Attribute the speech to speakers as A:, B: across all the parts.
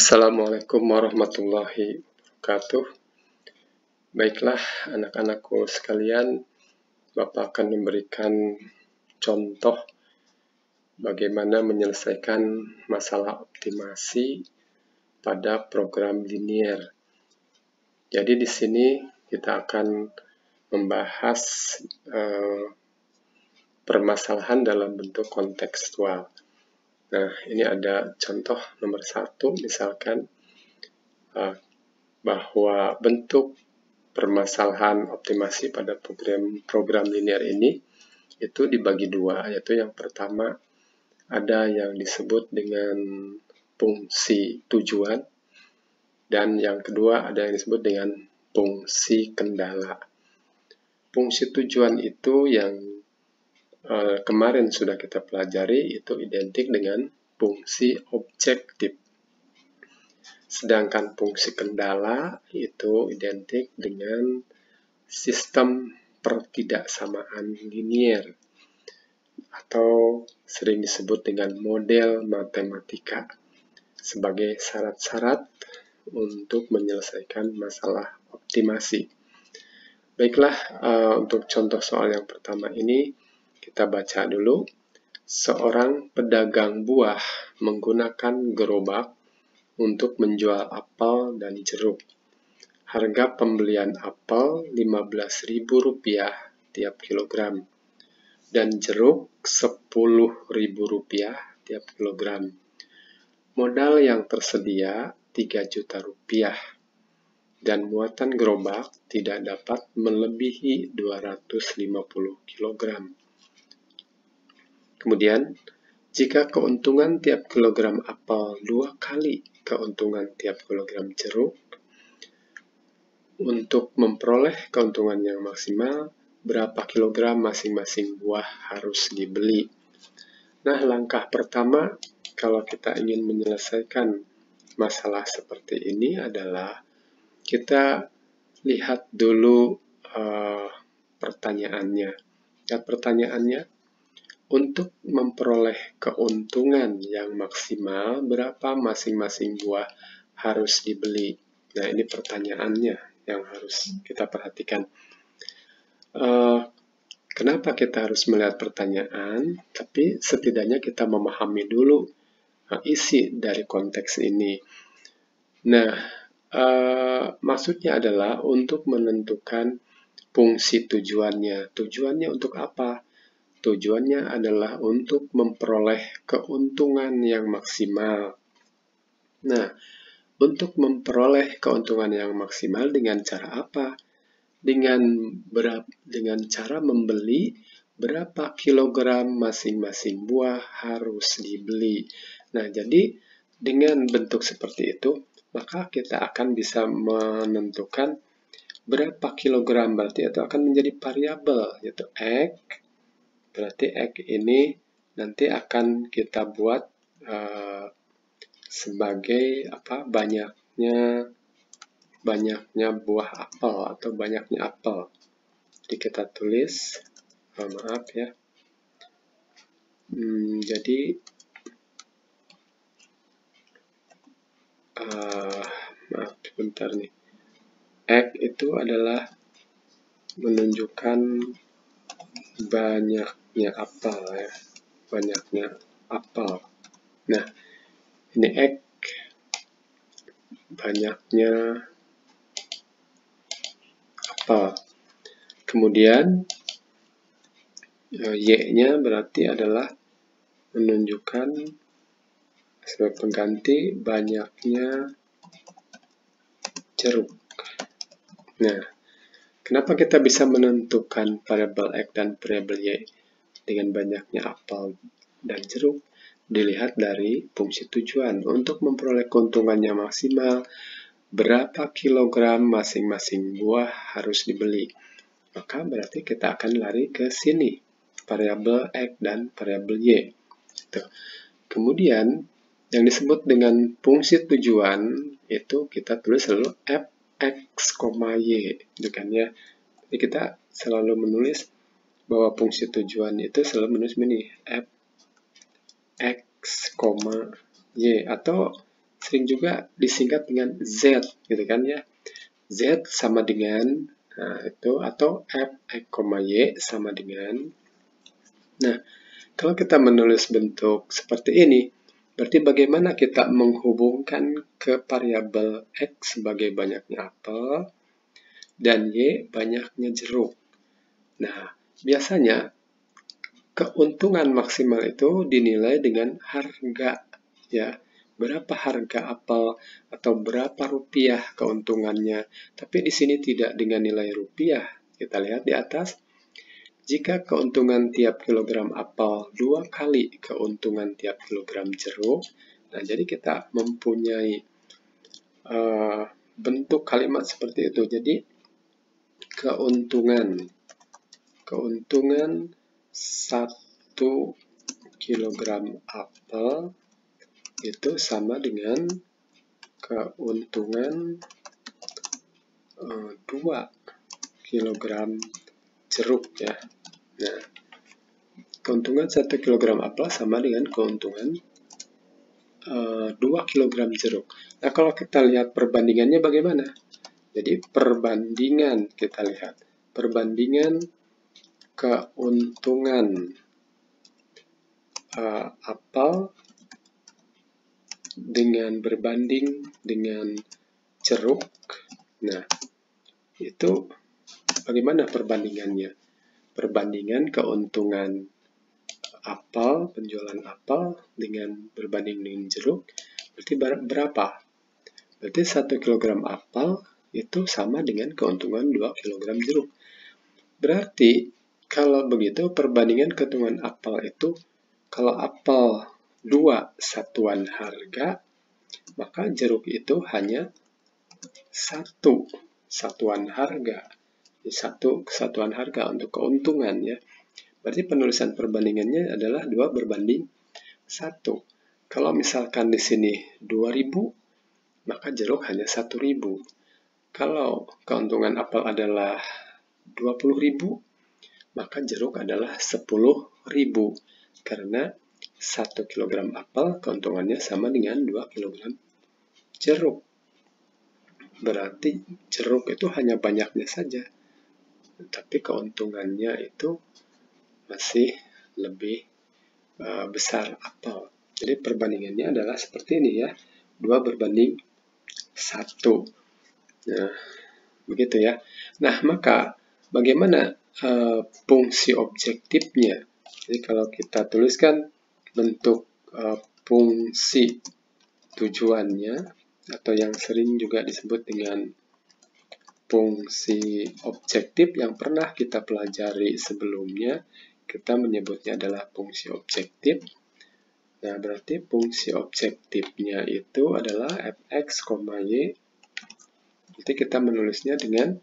A: Assalamualaikum warahmatullahi wabarakatuh. Baiklah anak-anakku sekalian, Bapak akan memberikan contoh bagaimana menyelesaikan masalah optimasi pada program linear. Jadi di sini kita akan membahas permasalahan dalam bentuk kontekstual. Nah, ini ada contoh nomor 1, misalkan bahwa bentuk permasalahan optimasi pada program linear ini itu dibagi dua, yaitu yang pertama ada yang disebut dengan fungsi tujuan, dan yang kedua ada yang disebut dengan fungsi kendala. Fungsi tujuan itu yang kemarin sudah kita pelajari, itu identik dengan fungsi objektif. Sedangkan fungsi kendala itu identik dengan sistem pertidaksamaan linier atau sering disebut dengan model matematika sebagai syarat-syarat untuk menyelesaikan masalah optimasi. Baiklah, untuk contoh soal yang pertama ini kita baca dulu. Seorang pedagang buah menggunakan gerobak untuk menjual apel dan jeruk. Harga pembelian apel Rp15.000 tiap kilogram dan jeruk Rp10.000 tiap kilogram. Modal yang tersedia Rp3 juta dan muatan gerobak tidak dapat melebihi 250 kg. Kemudian, jika keuntungan tiap kilogram apel 2 kali keuntungan tiap kilogram jeruk, untuk memperoleh keuntungan yang maksimal, berapa kilogram masing-masing buah harus dibeli? Nah, langkah pertama kalau kita ingin menyelesaikan masalah seperti ini adalah kita lihat dulu pertanyaannya. Dan pertanyaannya, untuk memperoleh keuntungan yang maksimal, berapa masing-masing buah harus dibeli? Nah, ini pertanyaannya yang harus kita perhatikan. Kenapa kita harus melihat pertanyaan? Tapi setidaknya kita memahami dulu isi dari konteks ini. Nah, maksudnya adalah untuk menentukan fungsi tujuannya. Tujuannya untuk apa? Tujuannya adalah untuk memperoleh keuntungan yang maksimal. Nah, untuk memperoleh keuntungan yang maksimal dengan cara apa? Dengan cara membeli berapa kilogram masing-masing buah harus dibeli. Nah, jadi dengan bentuk seperti itu, maka kita akan bisa menentukan berapa kilogram, berarti itu akan menjadi variabel, yaitu X. Berarti X ini nanti akan kita buat sebagai banyaknya buah apel atau banyaknya apel. Jadi kita tulis, maaf ya. Jadi maaf sebentar nih. X itu adalah menunjukkan banyaknya apel ya, banyaknya apel. Nah, ini X banyaknya apel. Kemudian Y-nya berarti adalah menunjukkan sebagai pengganti banyaknya jeruk. Nah, kenapa kita bisa menentukan variabel X dan variabel Y dengan banyaknya apel dan jeruk? Dilihat dari fungsi tujuan. Untuk memperoleh keuntungannya maksimal, berapa kilogram masing-masing buah harus dibeli? Maka berarti kita akan lari ke sini, variabel X dan variabel Y. Kemudian, yang disebut dengan fungsi tujuan, itu kita tulis selalu Fx, Y. Itu kan ya. Jadi kita selalu menulis bahwa fungsi tujuan itu selalu menulis ini, Fx, Y. Atau sering juga disingkat dengan Z, gitu kan ya. Z sama dengan itu, atau F, Y sama dengan. Nah, kalau kita menulis bentuk seperti ini, berarti bagaimana kita menghubungkan ke variabel X sebagai banyaknya apel dan Y banyaknya jeruk. Nah, biasanya keuntungan maksimal itu dinilai dengan harga, ya. Berapa harga apel atau berapa rupiah keuntungannya. Tapi di sini tidak dengan nilai rupiah. Kita lihat di atas. Jika keuntungan tiap kilogram apel 2 kali keuntungan tiap kilogram jeruk, nah jadi kita mempunyai bentuk kalimat seperti itu. Jadi keuntungan 1 kilogram apel itu sama dengan keuntungan 2 kilogram jeruk, ya. Nah, keuntungan 1 kilogram apel sama dengan keuntungan 2 kilogram jeruk. Nah, kalau kita lihat perbandingannya bagaimana? Jadi perbandingan, kita lihat perbandingan keuntungan apel dengan berbanding dengan jeruk. Nah, itu bagaimana perbandingannya? Perbandingan keuntungan apel, penjualan apel dengan berbanding dengan jeruk, berarti berapa? Berarti 1 kilogram apel itu sama dengan keuntungan 2 kilogram jeruk. Berarti kalau begitu perbandingan keuntungan apel itu, kalau apel 2 satuan harga, maka jeruk itu hanya 1 satuan harga. 1 satuan harga untuk keuntungan, ya. Berarti penulisan perbandingannya adalah 2 berbanding 1. Kalau misalkan di sini 2.000, maka jeruk hanya 1.000. Kalau keuntungan apel adalah 20.000, maka jeruk adalah 10.000. Karena 1 kilogram apel keuntungannya sama dengan 2 kilogram jeruk. Berarti jeruk itu hanya banyaknya saja, tapi keuntungannya itu masih lebih besar apel. Jadi perbandingannya adalah seperti ini, ya. 2 berbanding 1. Nah, begitu ya. Nah, maka bagaimana fungsi objektifnya? Jadi kalau kita tuliskan bentuk fungsi tujuannya, atau yang sering juga disebut dengan fungsi objektif yang pernah kita pelajari sebelumnya, kita menyebutnya adalah fungsi objektif. Nah, berarti fungsi objektifnya itu adalah fx, y. Nanti kita menulisnya dengan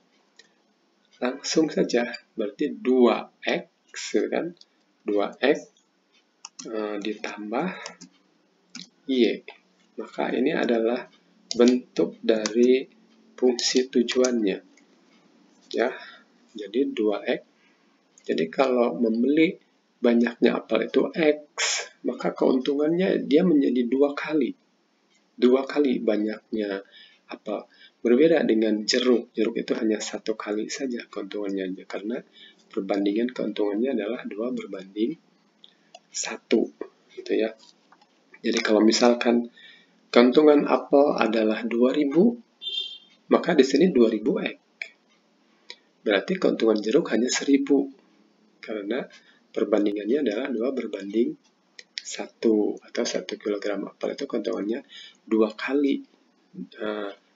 A: langsung saja. Berarti 2x, kan? 2x ditambah y. Maka ini adalah bentuk dari fungsi tujuannya, ya. Jadi 2x. Jadi kalau membeli banyaknya apel itu x, maka keuntungannya dia menjadi 2 kali. 2 kali banyaknya apel. Berbeda dengan jeruk. Jeruk itu hanya 1 kali saja keuntungannya, karena perbandingan keuntungannya adalah 2 berbanding 1, gitu ya. Jadi kalau misalkan keuntungan apel adalah 2.000, maka di sini 2.000x. Berarti keuntungan jeruk hanya 1.000, karena perbandingannya adalah 2 berbanding 1, atau 1 kilogram apel itu keuntungannya 2 kali,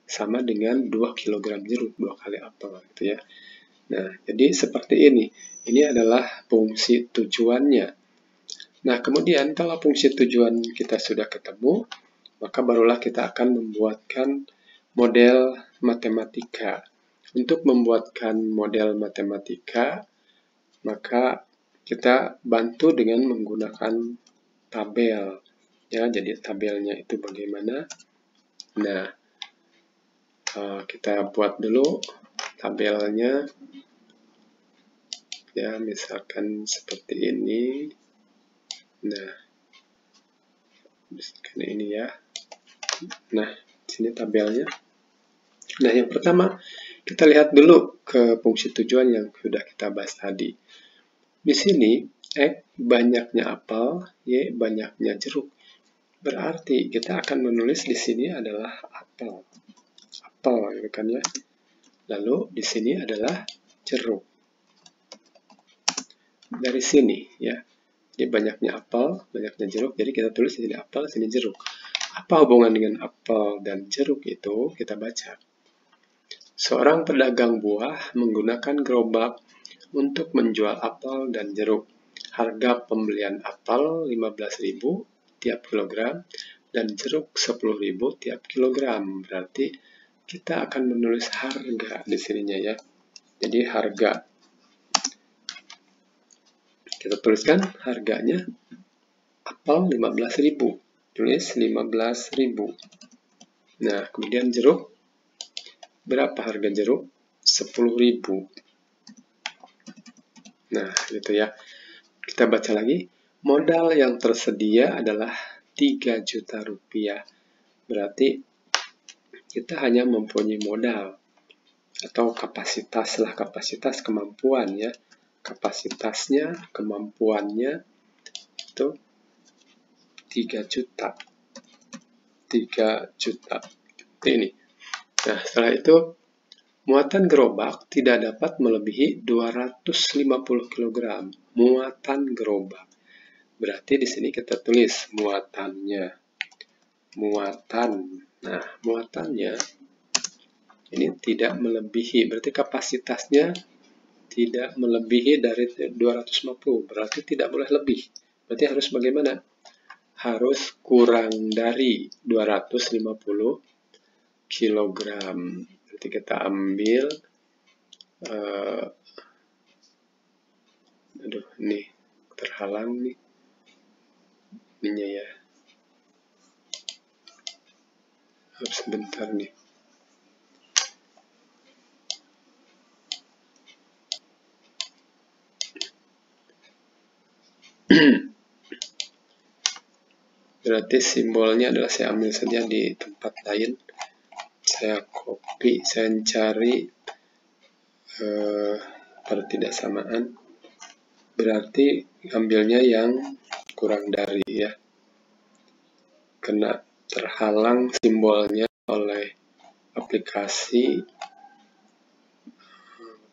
A: sama dengan 2 kilogram jeruk, 2 kali apel, gitu ya. Nah, jadi seperti ini. Ini adalah fungsi tujuannya. Nah, kemudian kalau fungsi tujuan kita sudah ketemu, maka barulah kita akan membuatkan model matematika. Untuk membuatkan model matematika, maka kita bantu dengan menggunakan tabel. Ya, jadi tabelnya itu bagaimana? Nah, kita buat dulu tabelnya. Ya, misalkan seperti ini. Nah, misalkan ini, ya. Nah, sini tabelnya. Nah, yang pertama, kita lihat dulu ke fungsi tujuan yang sudah kita bahas tadi. Di sini, X banyaknya apel, Y banyaknya jeruk. Berarti kita akan menulis di sini adalah apel. Apel, gitu kan ya. Lalu di sini adalah jeruk. Dari sini, ya. Jadi banyaknya apel, banyaknya jeruk. Jadi kita tulis di sini apel, sini jeruk. Apa hubungan dengan apel dan jeruk itu? Kita baca. Seorang pedagang buah menggunakan gerobak untuk menjual apel dan jeruk. Harga pembelian apel 15.000 tiap kilogram dan jeruk 10.000 tiap kilogram. Berarti kita akan menulis harga di sininya ya. Jadi harga. Kita tuliskan harganya apel 15.000. Tulis 15.000. Nah, kemudian jeruk. Berapa harga jeruk? 10.000. Nah, gitu ya. Kita baca lagi. Modal yang tersedia adalah 3 juta rupiah. Berarti kita hanya mempunyai modal atau kapasitas lah, kapasitas kemampuan ya. Kapasitasnya, kemampuannya itu 3 juta. 3 juta. Ini. Nah, setelah itu muatan gerobak tidak dapat melebihi 250 kg. Muatan gerobak. Berarti di sini kita tulis muatannya. Muatan. Nah, muatannya ini tidak melebihi. Berarti kapasitasnya tidak melebihi dari 250. Berarti tidak boleh lebih. Berarti harus bagaimana? Harus kurang dari 250 kg. Berarti kita ambil aduh, ini terhalang nih ininya ya. Sebentar nih. Berarti simbolnya adalah saya ambil saja di tempat lain. Saya copy, saya cari pertidaksamaan. Berarti ambilnya yang kurang dari ya. Kena terhalang simbolnya oleh aplikasi.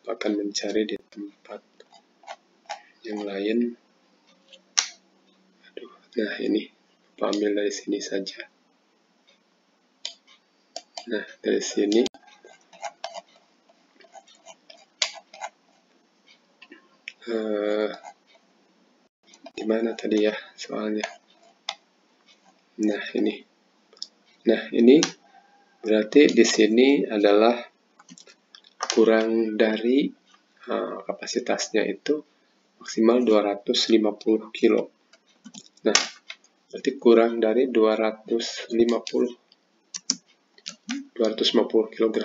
A: Akan mencari di tempat yang lain. Aduh, nah ini. Ambil dari sini saja. Nah, dari sini gimana tadi ya soalnya. Nah, ini. Nah, ini berarti di sini adalah kurang dari kapasitasnya itu maksimal 250 kilo. Nah, berarti kurang dari 250 kg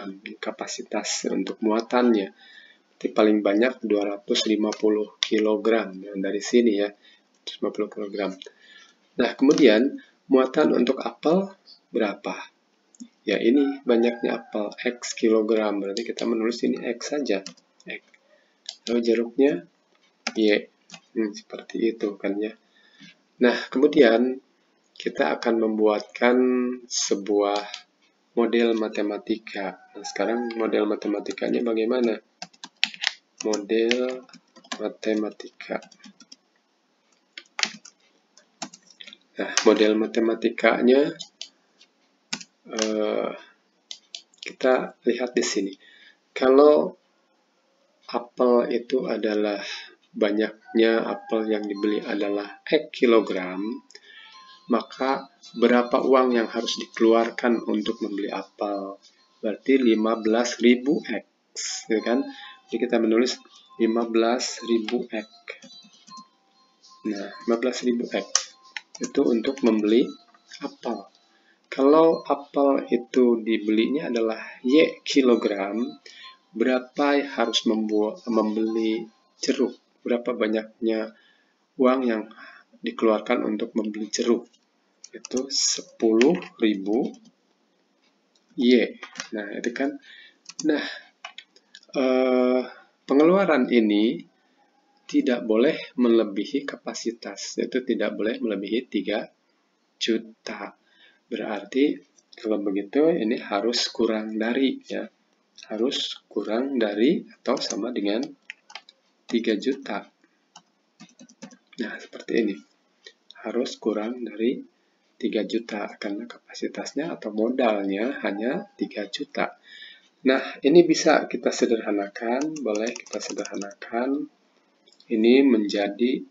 A: kapasitas untuk muatannya. Berarti paling banyak 250 kg. Nah, dari sini ya, 250 kg. Nah, kemudian muatan untuk apel berapa? Ya, ini banyaknya apel X kilogram. Berarti kita menulis ini X saja. X. Lalu jeruknya Y. Seperti itu kan ya. Nah, kemudian kita akan membuatkan sebuah model matematika. Nah, sekarang model matematikanya bagaimana? Model matematika. Nah, model matematikanya kita lihat di sini. Kalau apel itu adalah banyaknya apel yang dibeli adalah X kilogram, maka berapa uang yang harus dikeluarkan untuk membeli apel? Berarti 15.000 X, ya kan? Jadi kita menulis 15.000 X. Nah, 15.000 X itu untuk membeli apel. Kalau apel itu dibelinya adalah Y kilogram, berapa harus membeli jeruk? Berapa banyaknya uang yang dikeluarkan untuk membeli jeruk? Itu 10.000 Y. Nah, itu kan. Nah, pengeluaran ini tidak boleh melebihi kapasitas, yaitu tidak boleh melebihi 3 juta. Berarti kalau begitu ini harus kurang dari, ya. Harus kurang dari atau sama dengan 3 juta. Nah, seperti ini. Harus kurang dari 3 juta karena kapasitasnya atau modalnya hanya 3 juta. Nah, ini bisa kita sederhanakan, boleh kita sederhanakan. Ini menjadi,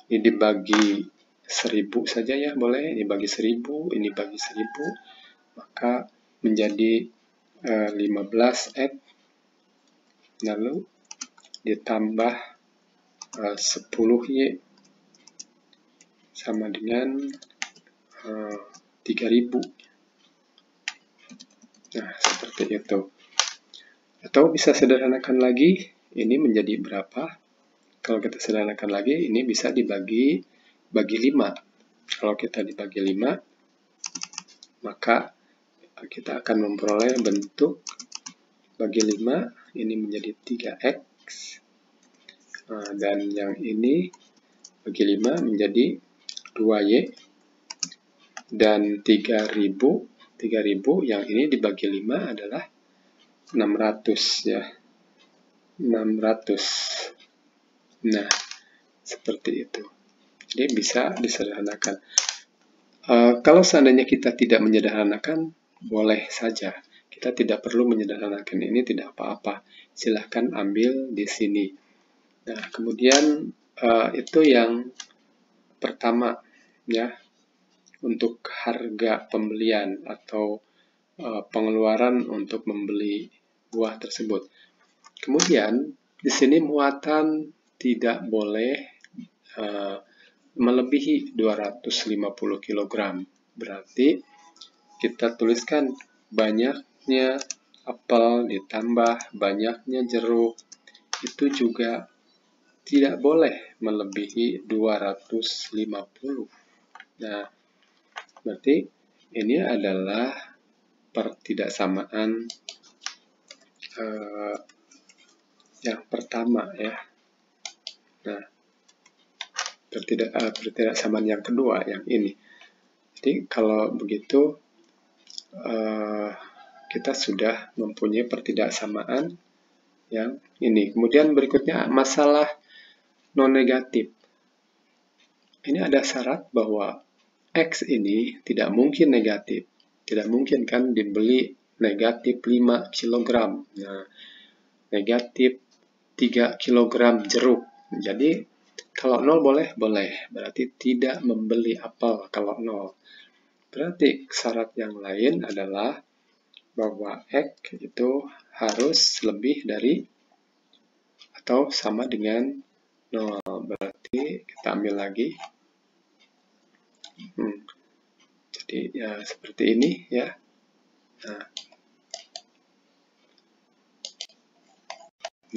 A: ini dibagi 1000 saja ya, boleh. Ini bagi 1000, ini bagi 1000, maka menjadi 15X, lalu ditambah 10Y sama dengan 3000. Nah, seperti itu. Atau bisa sederhanakan lagi, ini menjadi berapa? Kalau kita sederhanakan lagi, ini bisa bagi 5. Kalau kita dibagi 5, maka kita akan memperoleh bentuk bagi 5, ini menjadi 3X. Dan yang ini bagi 5 menjadi 2Y. Dan 3000 yang ini dibagi 5 adalah 600 ya. 600. Nah, seperti itu. Jadi bisa disederhanakan. Kalau seandainya kita tidak menyederhanakan, boleh saja. Kita tidak perlu menyederhanakan ini, tidak apa-apa. Silahkan ambil di sini. Nah, kemudian itu yang pertama ya, untuk harga pembelian atau pengeluaran untuk membeli buah tersebut. Kemudian di sini muatan tidak boleh melebihi 250 kg. Berarti kita tuliskan banyaknya apel ditambah banyaknya jeruk, itu juga tidak boleh melebihi 250. Nah, berarti ini adalah pertidaksamaan yang pertama ya. Nah, pertidaksamaan yang kedua yang ini. Jadi kalau begitu kita sudah mempunyai pertidaksamaan yang ini. Kemudian berikutnya masalah non-negatif. Ini ada syarat bahwa X ini tidak mungkin negatif. Tidak mungkin kan dibeli negatif 5 kg. Nah, negatif 3 kg jeruk. Jadi kalau 0 boleh, boleh. Berarti tidak membeli apel kalau 0. Berarti syarat yang lain adalah bahwa X itu harus lebih dari atau sama dengan 0. Berarti kita ambil lagi. Jadi ya seperti ini ya.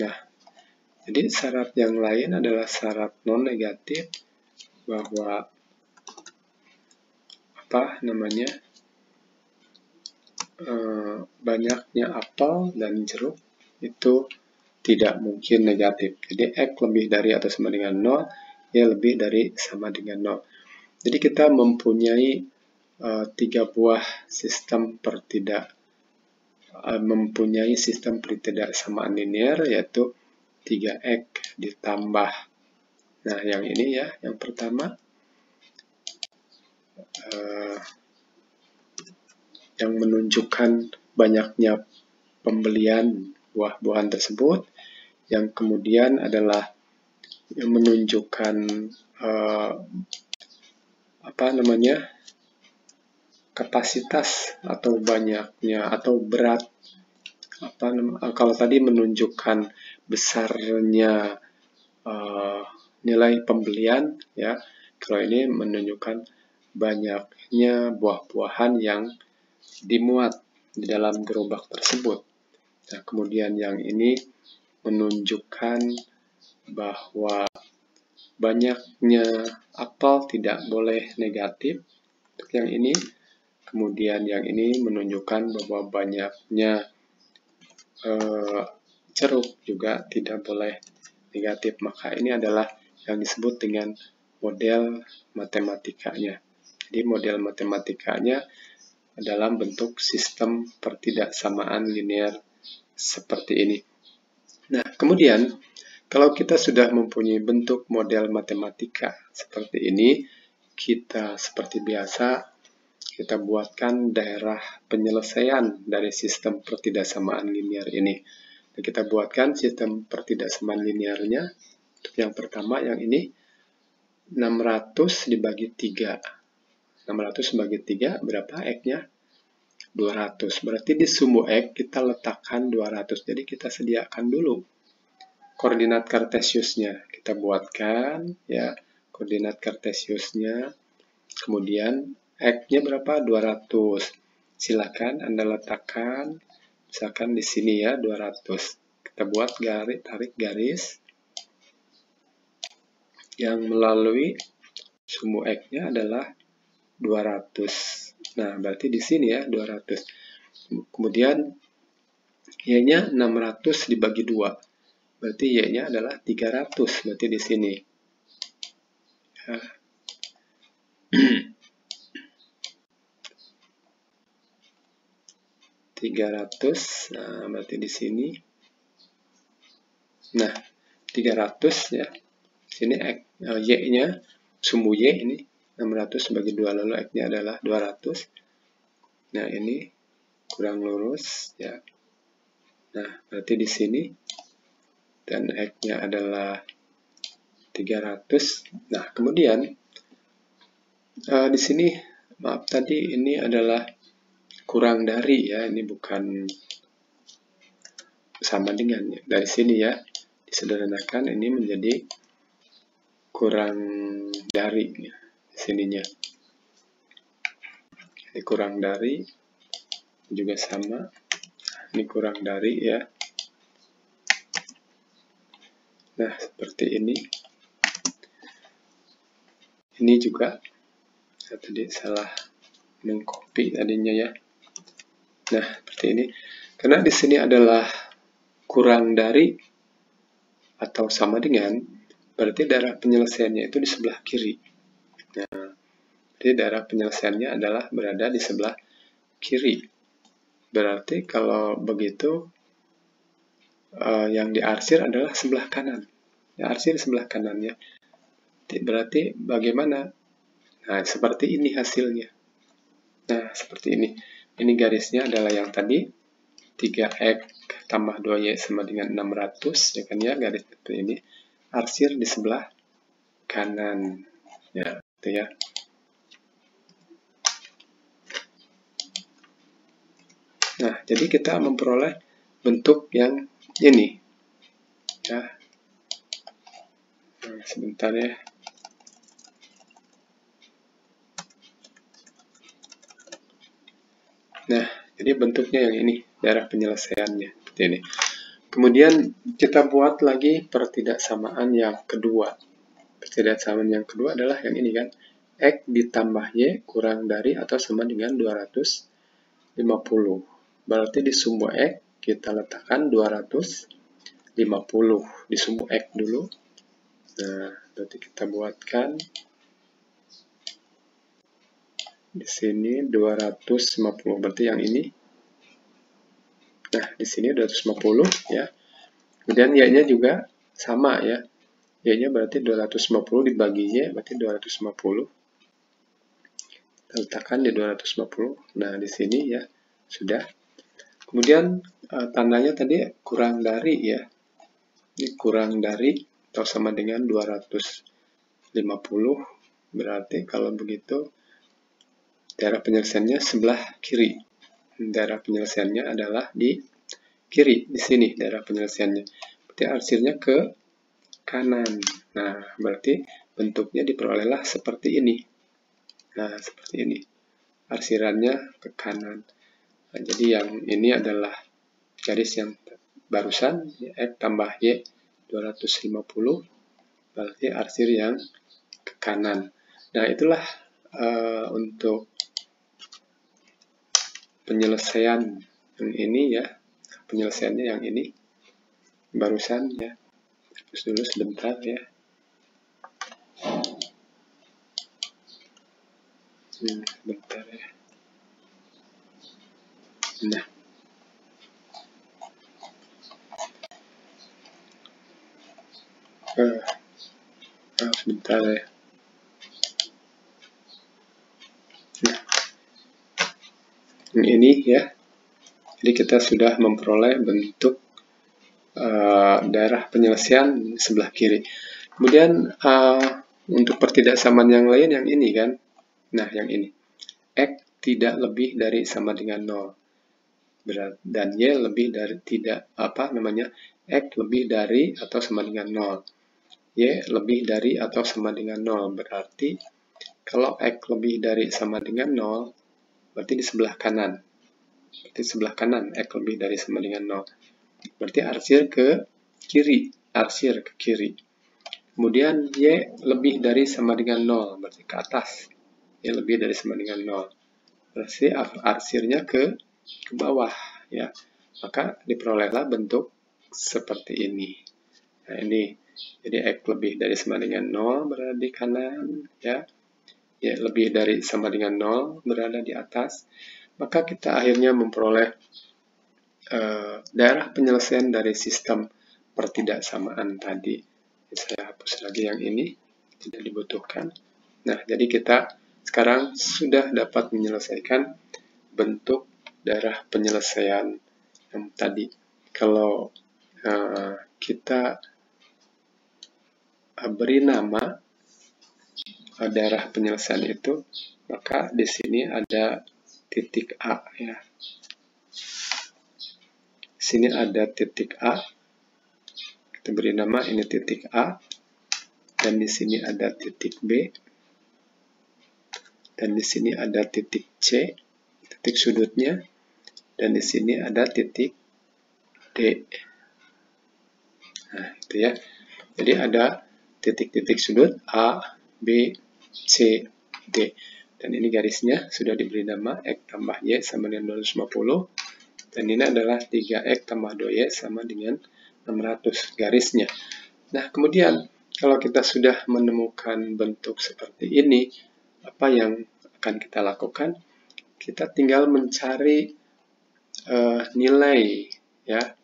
A: Nah, jadi syarat yang lain adalah syarat non-negatif bahwa banyaknya apel dan jeruk itu tidak mungkin negatif. Jadi X lebih dari atau sama dengan 0, ya lebih dari sama dengan 0. Jadi kita mempunyai 3 buah sistem mempunyai sistem pertidaksamaan linear, yaitu 3X ditambah. Nah, yang ini ya, yang pertama yang menunjukkan banyaknya pembelian buah-buahan tersebut. Yang kemudian adalah yang menunjukkan kapasitas atau banyaknya atau berat. Kalau tadi menunjukkan besarnya nilai pembelian ya, kalau ini menunjukkan banyaknya buah-buahan yang dimuat di dalam gerobak tersebut. Nah, kemudian yang ini menunjukkan bahwa banyaknya apel tidak boleh negatif. Untuk yang ini, kemudian yang ini menunjukkan bahwa banyaknya ceruk juga tidak boleh negatif. Maka ini adalah yang disebut dengan model matematikanya. Jadi model matematikanya dalam bentuk sistem pertidaksamaan linear seperti ini. Nah, kemudian kalau kita sudah mempunyai bentuk model matematika seperti ini, kita seperti biasa, kita buatkan daerah penyelesaian dari sistem pertidaksamaan linear ini. Dan kita buatkan sistem pertidaksamaan linearnya. Untuk yang pertama, yang ini 600 dibagi 3. 600 bagi 3 berapa X-nya? 200. Berarti di sumbu X kita letakkan 200. Jadi kita sediakan dulu koordinat kartesiusnya. Kita buatkan ya koordinat kartesiusnya. Kemudian X-nya berapa? 200. Silakan Anda letakkan misalkan di sini ya 200. Kita buat garis, tarik garis yang melalui sumbu X-nya adalah 200. Nah, berarti di sini ya 200. Kemudian Y-nya 600 dibagi 2. Berarti Y-nya adalah 300. Berarti di sini. Ya. 300. Nah, berarti di sini. Nah, 300 ya. Sini Y-nya, sumbu Y ini 600 bagi 2, lalu X-nya adalah 200. Nah, ini kurang lurus ya. Nah, berarti di sini dan X-nya adalah 300. Nah, kemudian di sini maaf tadi ini adalah kurang dari ya, ini bukan sama dengan ya. Dari sini ya disederhanakan ini menjadi kurang dari ya, sininya. Ini kurang dari juga sama. Ini kurang dari ya. Nah, seperti ini. Ini juga saya tadi salah mengcopy tadinya ya. Nah, seperti ini. Karena di sini adalah kurang dari atau sama dengan, berarti daerah penyelesaiannya itu di sebelah kiri. Nah, jadi daerah penyelesaiannya adalah berada di sebelah kiri. Berarti kalau begitu, yang diarsir adalah sebelah kanan. Diarsir sebelah kanannya. Berarti bagaimana? Nah, seperti ini hasilnya. Nah, seperti ini. Ini garisnya adalah yang tadi 3X tambah 2Y sama dengan 600, ya kan ya, garis seperti ini. Arsir di sebelah kanan. Ya, itu ya. Nah, jadi kita memperoleh bentuk yang ini. Ya. Nah, sebentar ya. Nah, jadi bentuknya yang ini, daerah penyelesaiannya seperti ini. Kemudian kita buat lagi pertidaksamaan yang kedua. Pertidaksamaan yang kedua adalah yang ini kan, X ditambah Y kurang dari atau sama dengan 250. Berarti di sumbu X kita letakkan 250 di sumbu X dulu. Nah, berarti kita buatkan di sini 250, berarti yang ini. Nah, di sini 250 ya. Kemudian Y-nya juga sama ya. Y-nya berarti 250 dibagi Y, berarti 250. Kita letakkan di 250. Nah, di sini ya sudah. Kemudian tandanya tadi kurang dari ya. Ini kurang dari atau sama dengan 250. Berarti kalau begitu daerah penyelesaiannya sebelah kiri. Daerah penyelesaiannya adalah di kiri, di sini daerah penyelesaiannya. Berarti arsirnya ke kanan. Nah, berarti bentuknya diperolehlah seperti ini. Nah, seperti ini. Arsirannya ke kanan. Nah, jadi yang ini adalah garis yang barusan, X tambah Y 250, berarti arsir yang ke kanan. Nah, itulah untuk penyelesaian yang ini ya, penyelesaiannya yang ini barusan ya. Hapus dulu sebentar ya. Sebentar ya. Nah, sebentar ya. Nah, ini ya. Jadi kita sudah memperoleh bentuk daerah penyelesaian sebelah kiri. Kemudian untuk pertidaksamaan yang lain yang ini kan. Nah, yang ini. X tidak lebih dari sama dengan 0. Dan Y lebih dari X lebih dari atau sama dengan 0. Y lebih dari atau sama dengan 0. Berarti kalau X lebih dari sama dengan 0, berarti di sebelah kanan. Berarti sebelah kanan X lebih dari sama dengan 0. Berarti arsir ke kiri. Kemudian Y lebih dari sama dengan 0, berarti ke atas. Y lebih dari sama dengan 0. Berarti arsirnya ke bawah ya. Maka diperolehlah bentuk seperti ini. Nah, ini jadi X lebih dari sama dengan 0 berada di kanan ya. Y lebih dari sama dengan 0 berada di atas. Maka kita akhirnya memperoleh daerah penyelesaian dari sistem pertidaksamaan tadi. Saya hapus lagi yang ini, tidak dibutuhkan. Nah, jadi kita sekarang sudah dapat menyelesaikan bentuk daerah penyelesaian yang tadi. Kalau kita beri nama daerah penyelesaian itu, maka di sini ada titik A ya. Sini ada titik A, kita beri nama ini titik A, dan di sini ada titik B, dan di sini ada titik C, titik sudutnya, dan di sini ada titik D. Nah, itu ya. Jadi ada titik-titik sudut A, B, C, D. Dan ini garisnya sudah diberi nama X tambah Y sama dengan 250. Dan ini adalah 3X tambah 2Y sama dengan 600 garisnya. Nah, kemudian kalau kita sudah menemukan bentuk seperti ini, apa yang akan kita lakukan? Kita tinggal mencari nilai ya.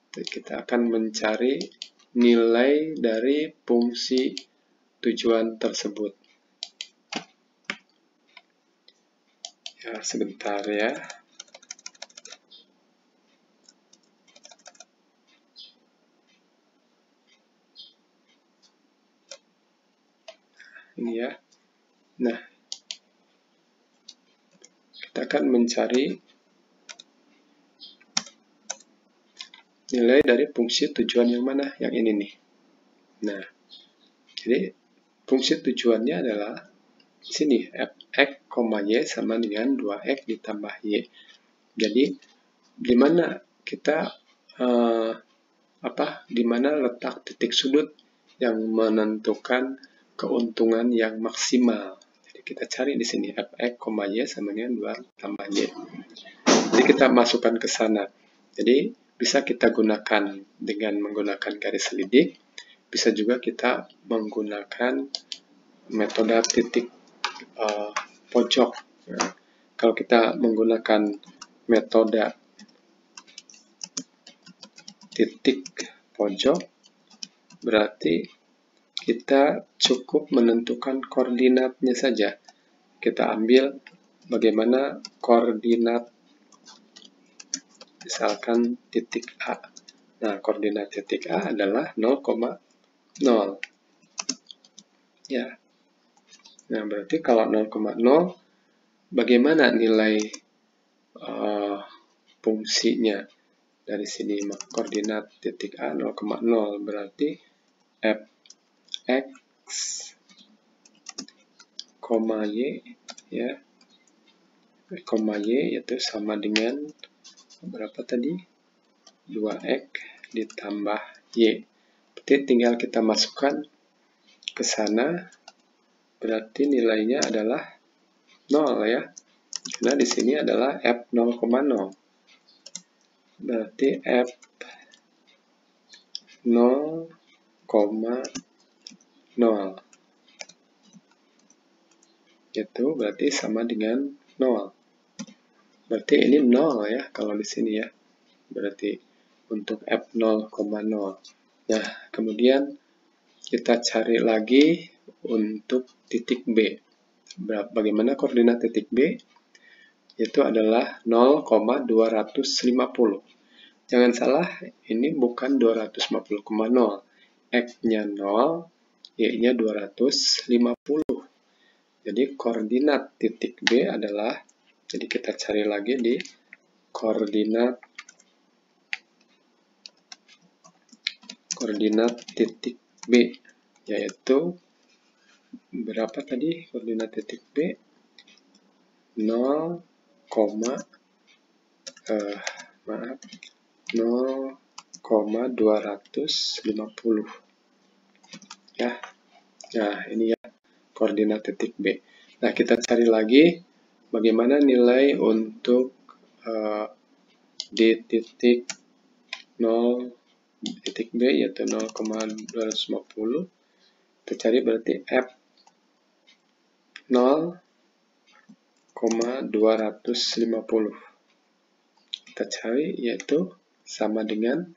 A: Kita akan mencari nilai dari fungsi tujuan tersebut. Ya, sebentar ya. Ini ya. Nah, kita akan mencari nilai dari fungsi tujuan yang mana? Yang ini nih. Nah, jadi fungsi tujuannya adalah di sini X, Y sama dengan 2X ditambah Y. Jadi, di mana kita di mana letak titik sudut yang menentukan keuntungan yang maksimal. Jadi kita cari di sini Fx, Y sama dengan 2 tambah Y. Jadi kita masukkan ke sana. Jadi bisa kita gunakan dengan menggunakan garis lidik. Bisa juga kita menggunakan metode titik pojok. Nah, kalau kita menggunakan metode titik pojok, berarti kita cukup menentukan koordinatnya saja. Kita ambil bagaimana koordinat, misalkan titik A. Nah, koordinat titik A adalah 0,0. Ya. Nah, berarti kalau 0,0, bagaimana nilai fungsinya? Dari sini koordinat titik A 0,0 berarti Fx, Y ya, Y yaitu sama dengan berapa tadi? 2X ditambah Y. Berarti tinggal kita masukkan ke sana, berarti nilainya adalah 0 ya. Karena di sini adalah F 0,0. Berarti F 0,0 itu berarti sama dengan 0. Berarti ini 0 ya kalau di sini ya. Berarti untuk F 0,0. Nah, kemudian kita cari lagi untuk titik B. Bagaimana koordinat titik B? Itu adalah 0,250. Jangan salah, ini bukan 250,0. X-nya 0, Y-nya 250. Jadi koordinat titik B adalah, jadi kita cari lagi di koordinat titik B, yaitu berapa tadi koordinat titik B? 0,250 ya. Nah, ini ya koordinat titik B. Nah, kita cari lagi bagaimana nilai untuk di titik 0 titik B, yaitu 0,250. Kita cari berarti F 0,250. Kita cari yaitu sama dengan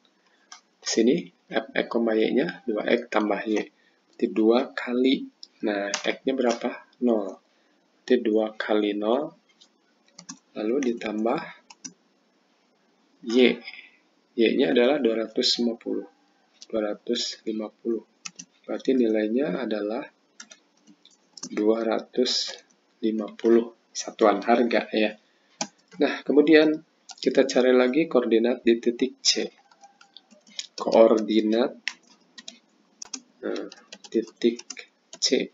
A: di sini Fx, Y-nya 2x tambah Y. Berarti 2 kali. Nah, X-nya berapa? 0. Berarti 2 kali 0. Lalu ditambah Y. Y-nya adalah 250. 250. Berarti nilainya adalah 250 satuan harga ya. Nah, kemudian kita cari lagi koordinat di titik C. Koordinat titik C.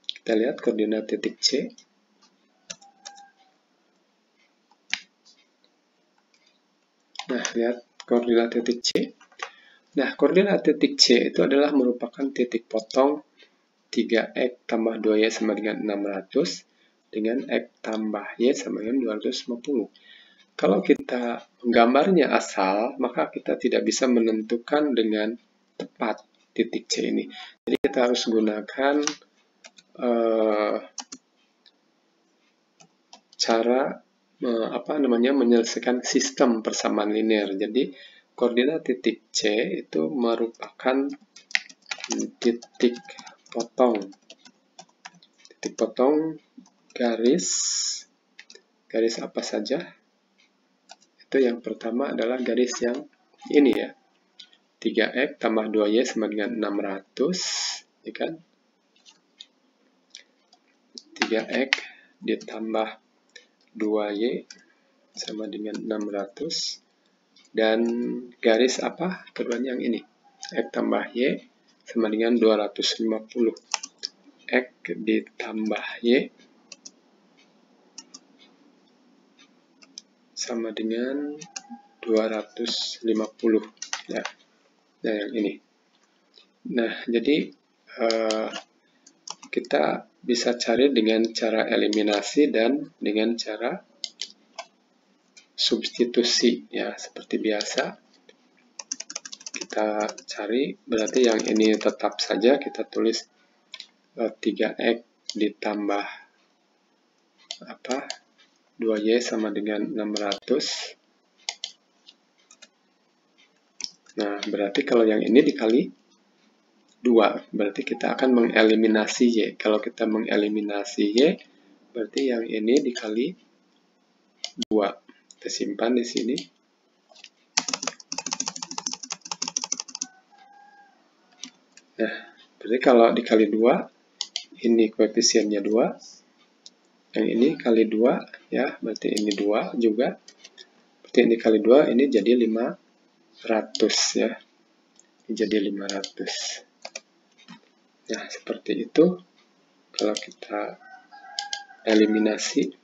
A: Kita lihat koordinat titik C. Nah, lihat koordinat titik C. Nah, koordinat titik C itu adalah merupakan titik potong 3x tambah 2y sama dengan 600 dengan x tambah y sama dengan 250. Kalau kita menggambarnya asal, maka kita tidak bisa menentukan dengan tepat titik C ini. Jadi kita harus gunakan cara menyelesaikan sistem persamaan linear. Jadi koordinat titik C itu merupakan titik potong garis apa saja. Itu yang pertama adalah garis yang ini ya, 3x tambah 2y sama dengan 600 ya kan, 3x ditambah 2y sama dengan 600, dan garis apa keduanya yang ini, x tambah y sama dengan 250, x ditambah y sama dengan 250 ya. Nah, yang ini. Nah, jadi kita bisa cari dengan cara eliminasi dan dengan cara substitusi ya, seperti biasa. Kita cari, berarti yang ini tetap saja kita tulis 3x ditambah 2y sama dengan 600. Nah, berarti kalau yang ini dikali 2, berarti kita akan mengeliminasi y. Kalau kita mengeliminasi y, berarti yang ini dikali 2. Kita simpan di sini. Nah, berarti kalau dikali 2, ini koefisiennya 2. Yang ini kali 2, ya, berarti ini 2 juga. Berarti ini kali 2, ini jadi 500 ya. Ini jadi 500. Nah, seperti itu. Kalau kita eliminasi,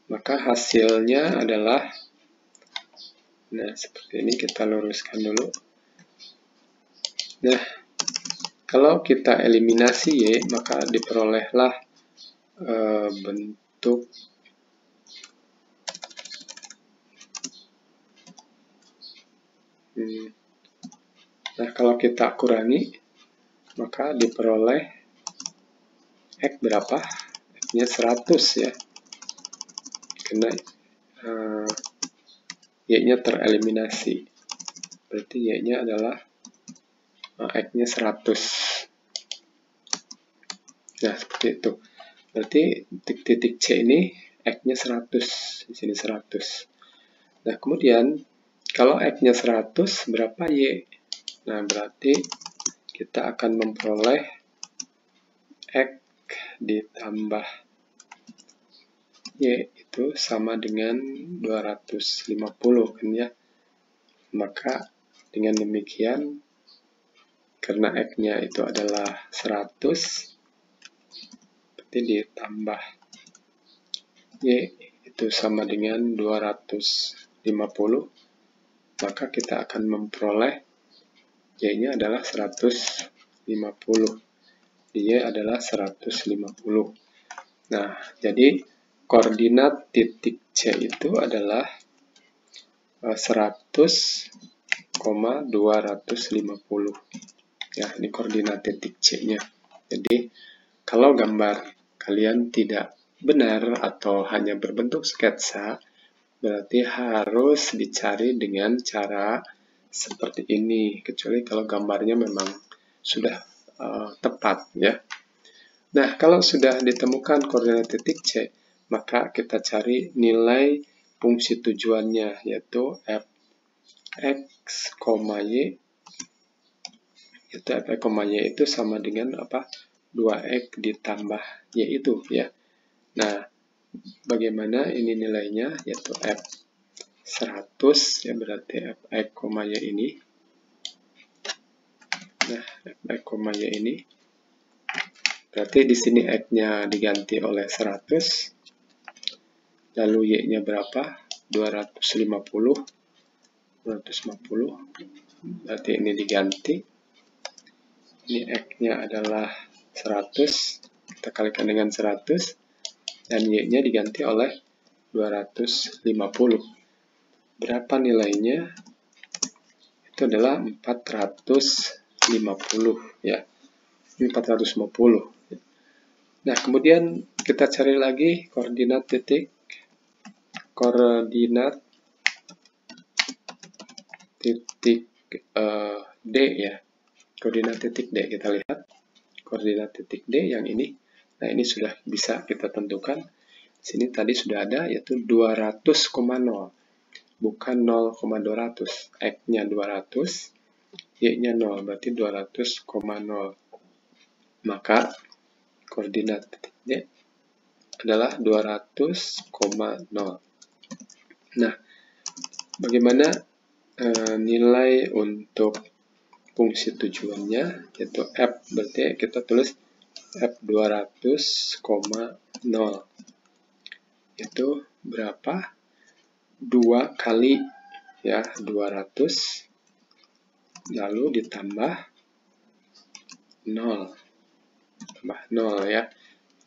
A: maka hasilnya adalah, nah, seperti ini. Kita luruskan dulu. Nah, kalau kita eliminasi Y, maka diperolehlah bentuk Nah, kalau kita kurangi, maka diperoleh X berapa? X-nya 100 ya. Karena Y-nya tereliminasi. Berarti Y-nya adalah X-nya 100. Nah, seperti itu. Berarti titik C ini X-nya 100. Di sini 100. Nah, kemudian kalau X-nya 100, berapa Y? Nah, berarti kita akan memperoleh X ditambah Y itu sama dengan 250 kan ya. Maka dengan demikian, karena X-nya itu adalah 100, berarti ditambah Y itu sama dengan 250, maka kita akan memperoleh Y-nya adalah 150. Y adalah 150. Nah, jadi koordinat titik C itu adalah 100,250. Ya, ini koordinat titik C-nya. Jadi, kalau gambar kalian tidak benar atau hanya berbentuk sketsa, berarti harus dicari dengan cara seperti ini, kecuali kalau gambarnya memang sudah tepat ya. Nah, kalau sudah ditemukan koordinat titik C, maka kita cari nilai fungsi tujuannya, yaitu f(x, y), yaitu f(x, y) itu sama dengan apa? 2x ditambah y itu ya. Nah, bagaimana ini nilainya? Yaitu f 100 ya, berarti f(x, y) ini. Nah, f(x, y) ini berarti di sini x-nya diganti oleh 100. Lalu y-nya berapa? 250. Berarti ini diganti. Ini x-nya adalah 100. Kita kalikan dengan 100. Dan y-nya diganti oleh 250. Berapa nilainya? Itu adalah 450 ya. 450. Nah, kemudian kita cari lagi koordinat titik D ya. Koordinat titik D, kita lihat koordinat titik D yang ini. Nah, ini sudah bisa kita tentukan. Sini tadi sudah ada, yaitu 200,0. Bukan 0,200. X-nya 200, Y-nya 0, berarti 200,0. Maka koordinat titik D adalah 200,0. Nah, bagaimana nilai untuk fungsi tujuannya, yaitu F, berarti kita tulis F 200,0. Itu berapa? 2 kali ya 200, lalu ditambah 0. Tambah 0 ya.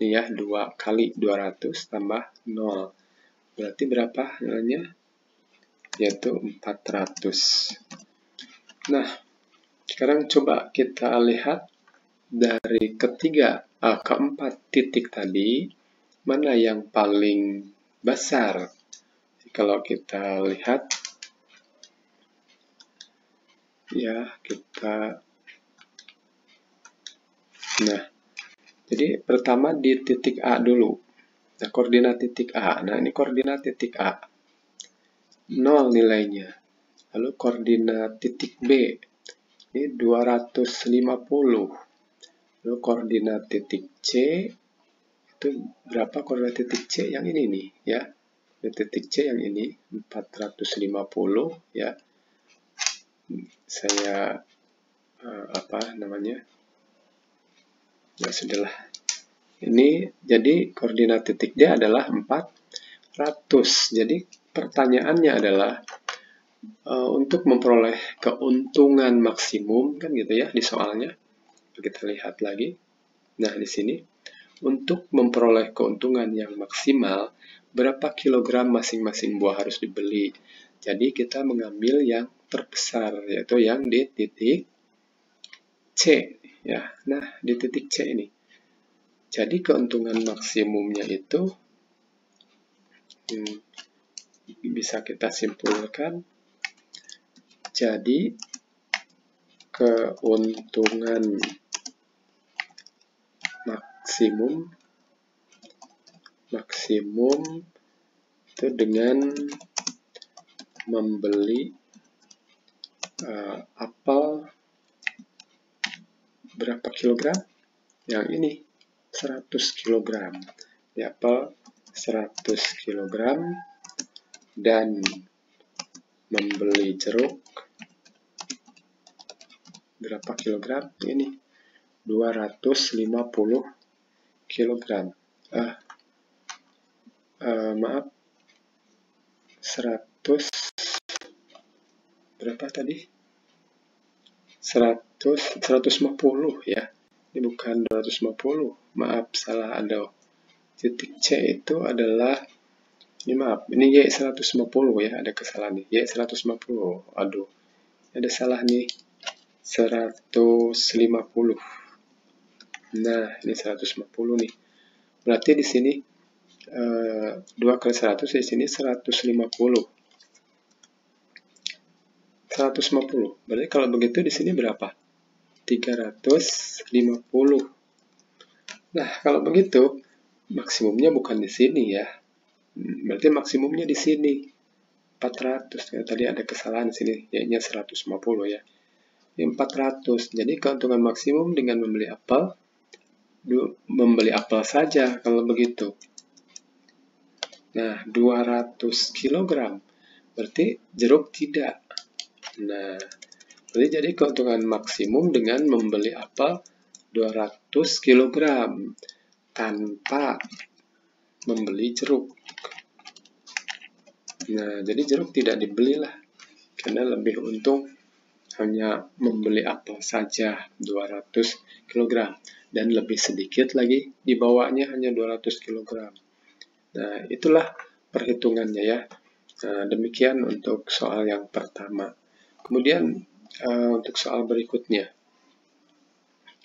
A: Ini ya, 2 kali 200 tambah 0. Berarti berapa nilainya? Yaitu 400. Nah, sekarang coba kita lihat dari keempat titik tadi, mana yang paling besar. Kalau kita lihat, ya nah, jadi pertama di titik A dulu. Nah, koordinat titik A. Nah, ini koordinat titik A. 0 nilainya. Lalu koordinat titik B. Ini 250. Lalu koordinat titik C. Itu berapa koordinat titik C yang ini nih, ya. Titik C yang ini 450 ya. Saya ya sudahlah. Ini jadi koordinat titik D adalah 400. Jadi pertanyaannya adalah untuk memperoleh keuntungan maksimum, kan gitu ya di soalnya. Kita lihat lagi. Nah, di sini untuk memperoleh keuntungan yang maksimal, berapa kilogram masing-masing buah harus dibeli. Jadi kita mengambil yang terbesar, yaitu yang di titik C ya. Nah, di titik C ini. Jadi keuntungan maksimumnya itu bisa kita simpulkan. Jadi keuntungan maksimum itu dengan membeli apel berapa kilogram? Yang ini 100 kilogram. Di apel 100 kilogram dan membeli jeruk berapa kilogram? Ini 250 kilogram. Maaf, 100 berapa tadi? 150 ya. Ini bukan 250. Maaf, salah ada. Titik C itu adalah, ini maaf, ini Y 150 ya, ada kesalahan nih. Y 150. Aduh, ada salah nih. 150. Nah, ini 150 nih. Berarti di sini 2 kali 100, di sini 150. 150. Berarti kalau begitu di sini berapa? 350. Nah, kalau begitu maksimumnya bukan di sini ya. Berarti maksimumnya di sini 400. Ya, tadi ada kesalahan di sini, Y-nya 150 ya. Ini 400. Jadi keuntungan maksimum dengan membeli apel saja kalau begitu. Nah, 200 kg. Berarti jeruk tidak. Nah, jadi keuntungan maksimum dengan membeli apel 200 kg tanpa membeli jeruk. Nah, jadi jeruk tidak dibeli lah, karena lebih untung hanya membeli apel saja 200 kg dan lebih sedikit lagi dibawanya hanya 200 kg. Nah, itulah perhitungannya ya. Nah, demikian untuk soal yang pertama. Kemudian untuk soal berikutnya.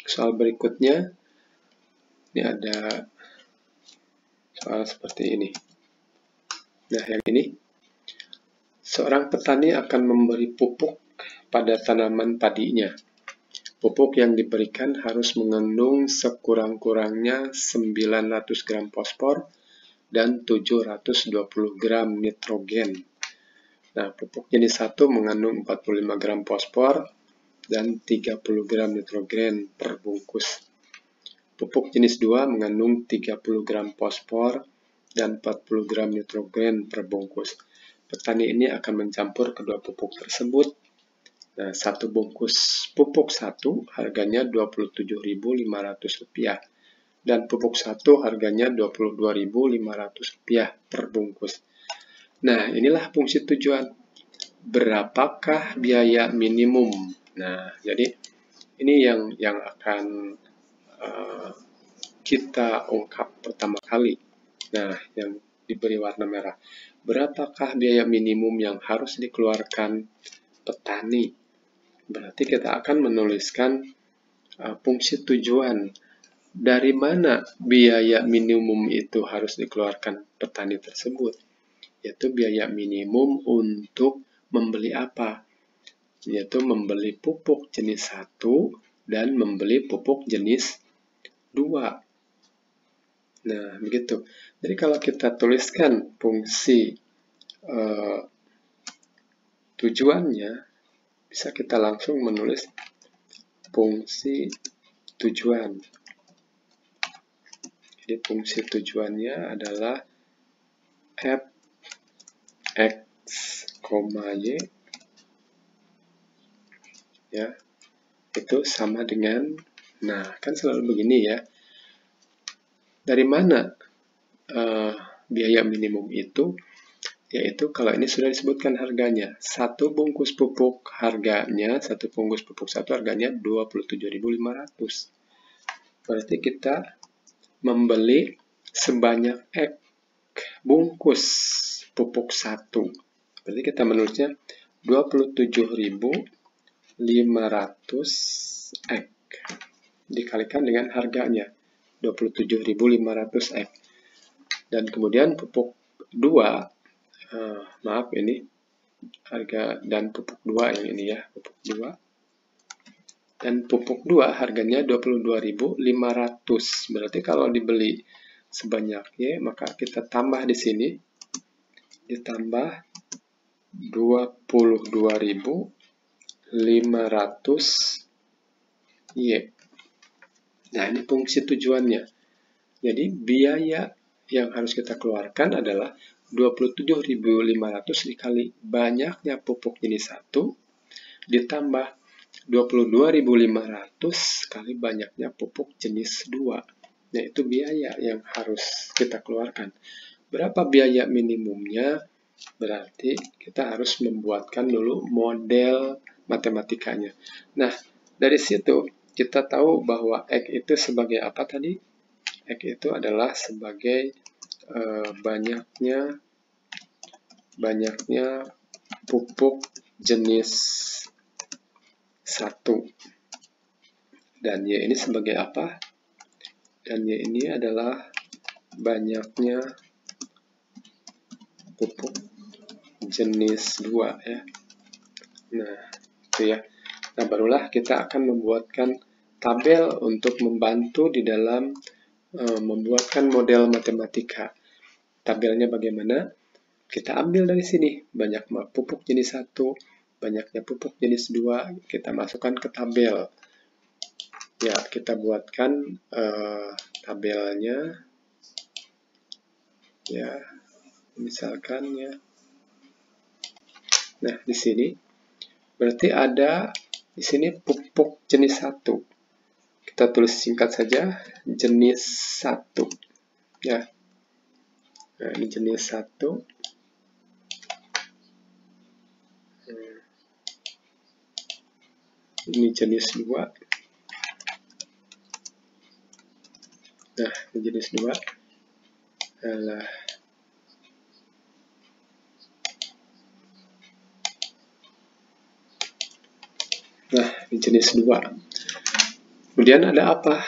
A: Soal berikutnya ini ada soal seperti ini. Nah, yang ini. Seorang petani akan memberi pupuk pada tanaman padinya. Pupuk yang diberikan harus mengandung sekurang-kurangnya 900 gram fosfor dan 720 gram nitrogen. Nah, pupuk jenis 1 mengandung 45 gram fosfor dan 30 gram nitrogen per bungkus. Pupuk jenis 2 mengandung 30 gram fosfor dan 40 gram nitrogen per bungkus. Petani ini akan mencampur kedua pupuk tersebut. Nah, satu bungkus pupuk 1 harganya Rp27.500 dan pupuk 1 harganya Rp22.500 per bungkus. Nah, inilah fungsi tujuan. Berapakah biaya minimum? Nah, jadi ini yang akan kita ungkap pertama kali. Nah, yang diberi warna merah. Berapakah biaya minimum yang harus dikeluarkan petani? Berarti kita akan menuliskan fungsi tujuan. Dari mana biaya minimum itu harus dikeluarkan petani tersebut? Yaitu biaya minimum untuk membeli apa? Yaitu membeli pupuk jenis 1 dan membeli pupuk jenis 2. Nah, begitu. Jadi kalau kita tuliskan fungsi tujuannya, bisa kita langsung menulis fungsi tujuan. Jadi fungsi tujuannya adalah f x, y ya, itu sama dengan, nah kan selalu begini ya. Dari mana biaya minimum itu? Yaitu kalau ini sudah disebutkan harganya. Satu bungkus pupuk harganya, satu bungkus pupuk 1 harganya Rp27.500. Berarti kita membeli sebanyak X bungkus pupuk 1. Berarti kita menulisnya 27.500 X. dikalikan dengan harganya 27.500 F. Dan kemudian pupuk 2, maaf ini harga dan pupuk 2 yang ini ya, pupuk 2. Dan pupuk 2 harganya 22.500. Berarti kalau dibeli sebanyaknya, maka kita tambah di sini, ditambah 22.500 Y. Nah, ini fungsi tujuannya. Jadi biaya yang harus kita keluarkan adalah 27.500 dikali banyaknya pupuk jenis 1 ditambah 22.500 kali banyaknya pupuk jenis 2. Nah, itu biaya yang harus kita keluarkan. Berapa biaya minimumnya? Berarti kita harus membuatkan dulu model matematikanya. Nah, dari situ kita tahu bahwa X itu sebagai apa tadi? X itu adalah sebagai banyaknya pupuk jenis 1. Dan Y ini sebagai apa? Dan Y ini adalah banyaknya pupuk jenis 2 ya. Nah, itu ya. Nah, barulah kita akan membuatkan tabel untuk membantu di dalam membuatkan model matematika. Tabelnya bagaimana? Kita ambil dari sini, banyak pupuk jenis 1, banyaknya pupuk jenis 2, kita masukkan ke tabel. Ya, kita buatkan tabelnya. Ya, misalkan ya. Nah, di sini berarti ada di sini pupuk jenis 1. Kita tulis singkat saja, jenis 1. Ya. Nah, ini jenis 1. Ini jenis 2. Nah, ini jenis 2. Nah, ini jenis 2. Kemudian ada apa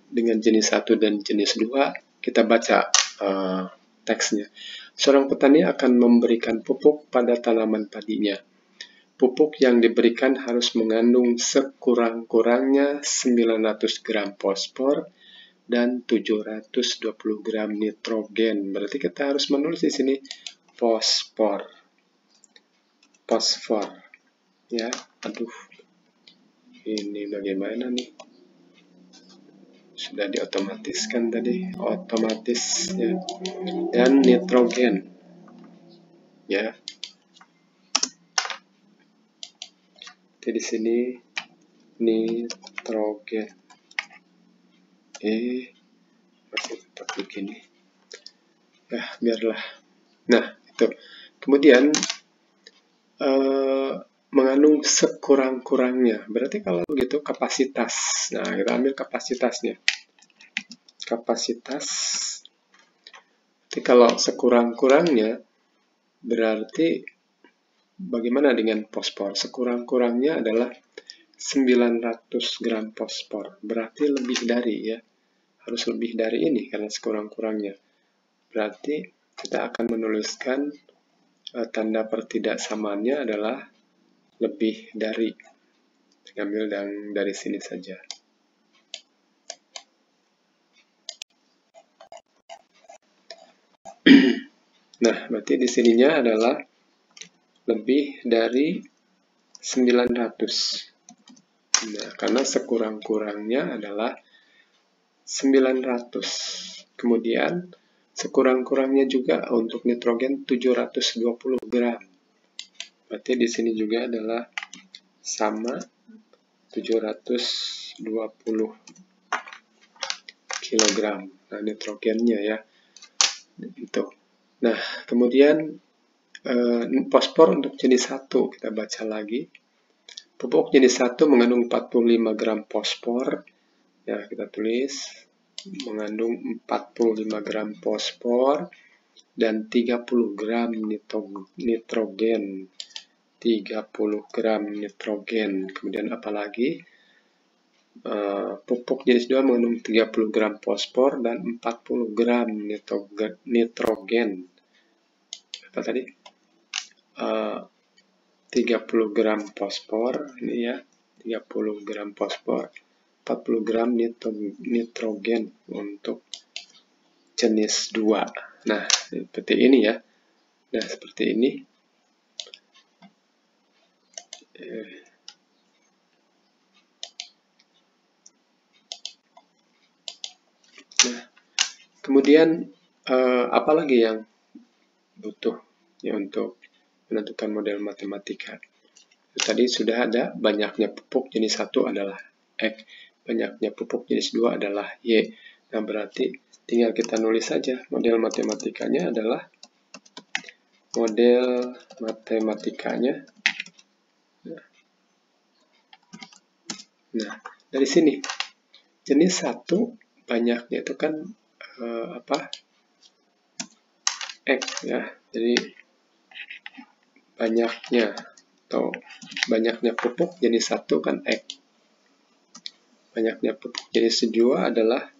A: dengan jenis 1 dan jenis 2? Kita baca teksnya. Seorang petani akan memberikan pupuk pada tanaman padinya. Pupuk yang diberikan harus mengandung sekurang-kurangnya 900 gram fosfor dan 720 gram nitrogen. Berarti kita harus menulis di sini fosfor. Ya, aduh. Ini bagaimana nih? Sudah diotomatiskan tadi, otomatis ya. Dan nitrogen. Ya. Jadi di sini nitrogen. Masih tetap begini. Ya, biarlah. Nah, itu. Kemudian mengandung sekurang-kurangnya. Berarti kalau begitu kapasitas. Nah, kita ambil kapasitasnya. Kapasitas. Jadi kalau sekurang-kurangnya berarti bagaimana dengan fosfor? Sekurang-kurangnya adalah 900 gram fosfor. Berarti lebih dari ya. Harus lebih dari ini karena sekurang-kurangnya. Berarti kita akan menuliskan tanda pertidaksamaannya adalah lebih dari. Ambil dari sini saja. Nah, berarti di sininya adalah lebih dari 900. Nah, karena sekurang-kurangnya adalah 900. Kemudian sekurang-kurangnya juga untuk nitrogen 720 gram. Berarti di sini juga adalah sama 720 kg. Nah, nitrogennya ya. Itu. Nah, kemudian fosfor untuk jenis 1 kita baca lagi. Pupuk jenis 1 mengandung 45 gram fosfor. Ya, kita tulis mengandung 45 gram fosfor dan 30 gram nitrogen. 30 gram nitrogen. Kemudian apalagi? pupuk jenis 2 mengandung 30 gram fosfor dan 40 gram nitrogen. Apa tadi? 30 gram fosfor, ini ya, 30 gram fosfor, 40 gram nitrogen untuk jenis 2. Nah, seperti ini ya. Nah, seperti ini. Nah, kemudian apa lagi yang butuh ya untuk menentukan model matematika? Tadi sudah ada banyaknya pupuk jenis 1 adalah X, banyaknya pupuk jenis 2 adalah Y. Nah, berarti tinggal kita nulis saja model matematikanya adalah Nah, dari sini jenis 1 banyaknya itu kan X ya. Jadi banyaknya pupuk jenis 1 kan X. Banyaknya pupuk jenis 2 adalah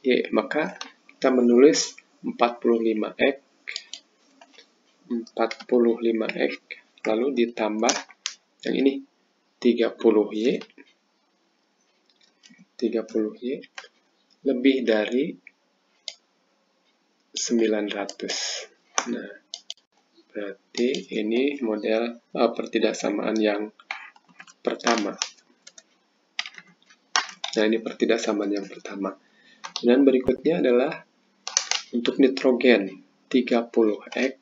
A: Y. Maka kita menulis 45X lalu ditambah yang ini 30Y lebih dari 900. Nah, berarti ini model pertidaksamaan yang pertama. Nah, ini pertidaksamaan yang pertama. Dan berikutnya adalah untuk nitrogen 30X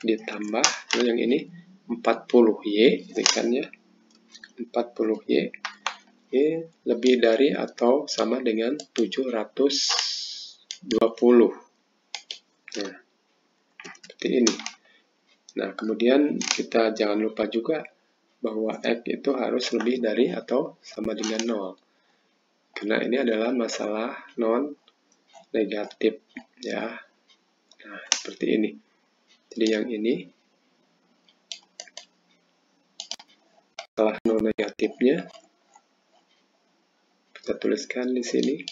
A: ditambah yang ini 40Y, ini kan ya, 40Y lebih dari atau sama dengan 720. Nah, seperti ini. Nah, kemudian kita jangan lupa juga bahwa X itu harus lebih dari atau sama dengan 0. Karena ini adalah masalah non negatif ya. Nah, seperti ini. Jadi yang ini masalah non negatifnya kita tuliskan di sini.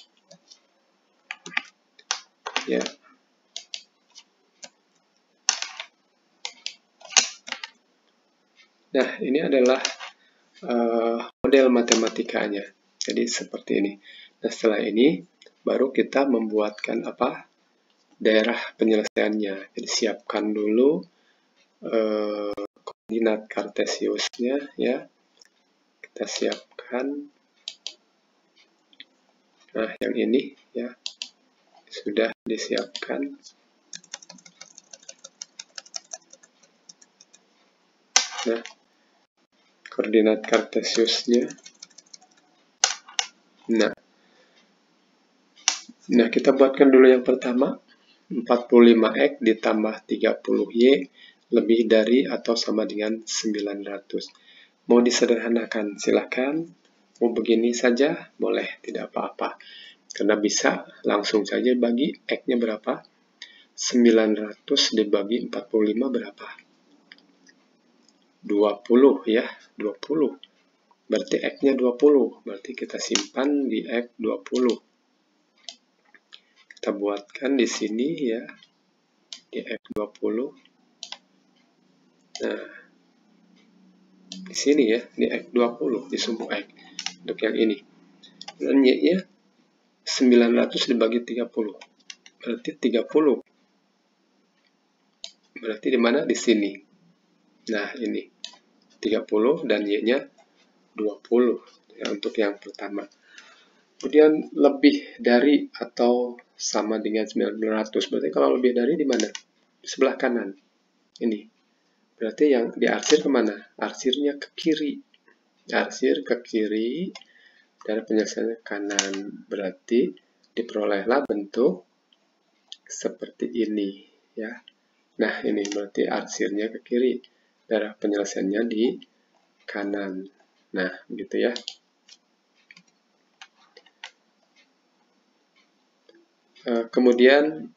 A: Ya. Nah, ini adalah model matematikanya. Jadi seperti ini. Nah, setelah ini baru kita membuatkan daerah penyelesaiannya. Jadi siapkan dulu koordinat kartesiusnya ya. Kita siapkan. Nah, yang ini ya sudah disiapkan. Nah, koordinat kartesiusnya. Nah, kita buatkan dulu yang pertama. 45X ditambah 30Y lebih dari atau sama dengan 900. Mau disederhanakan, silahkan. Mau begini saja, boleh, tidak apa-apa. Karena bisa langsung saja bagi X-nya berapa? 900 dibagi 45 berapa? 20 ya, 20. Berarti X-nya 20. Berarti kita simpan di X 20. Kita buatkan di sini ya, di X 20. Nah, di sini ya, di X 20, di sumbu X. Untuk yang ini. Dan Y-nya 900 dibagi 30. Berarti 30. Berarti di mana? Di sini. Nah, ini. 30 dan Y-nya 20. Ya, untuk yang pertama. Kemudian lebih dari atau sama dengan 900. Berarti kalau lebih dari di mana? Di sebelah kanan. Ini. Berarti yang diarsir kemana? Arsirnya ke kiri. Arsir ke kiri dari penyelesaiannya kanan. Berarti diperolehlah bentuk seperti ini. Ya. Nah, ini berarti arsirnya ke kiri. Darah penyelesaiannya di kanan. Nah, gitu ya. Kemudian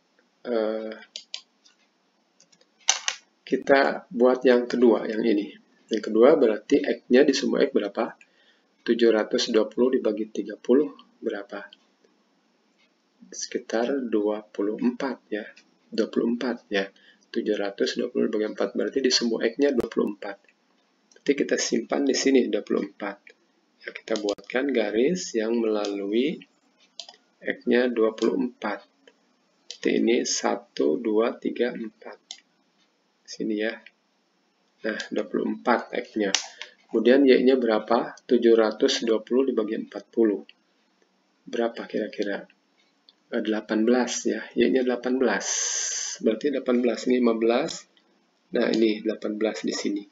A: kita buat yang kedua, yang ini. Yang kedua berarti X-nya di semua X berapa? 720 dibagi 30 berapa? Sekitar 24 ya. 24 ya. 720 dibagi 4 berarti di semua X-nya 24. Berarti kita simpan di sini 24. Ya, kita buatkan garis yang melalui X-nya 24. Berarti ini 1, 2, 3, 4. Sini ya. Nah, 24 X-nya. Kemudian Y-nya berapa? 720 dibagi 40. Berapa kira-kira? 18 ya. Y-nya 18. Berarti 18. Ini 15. Nah, ini 18 di sini.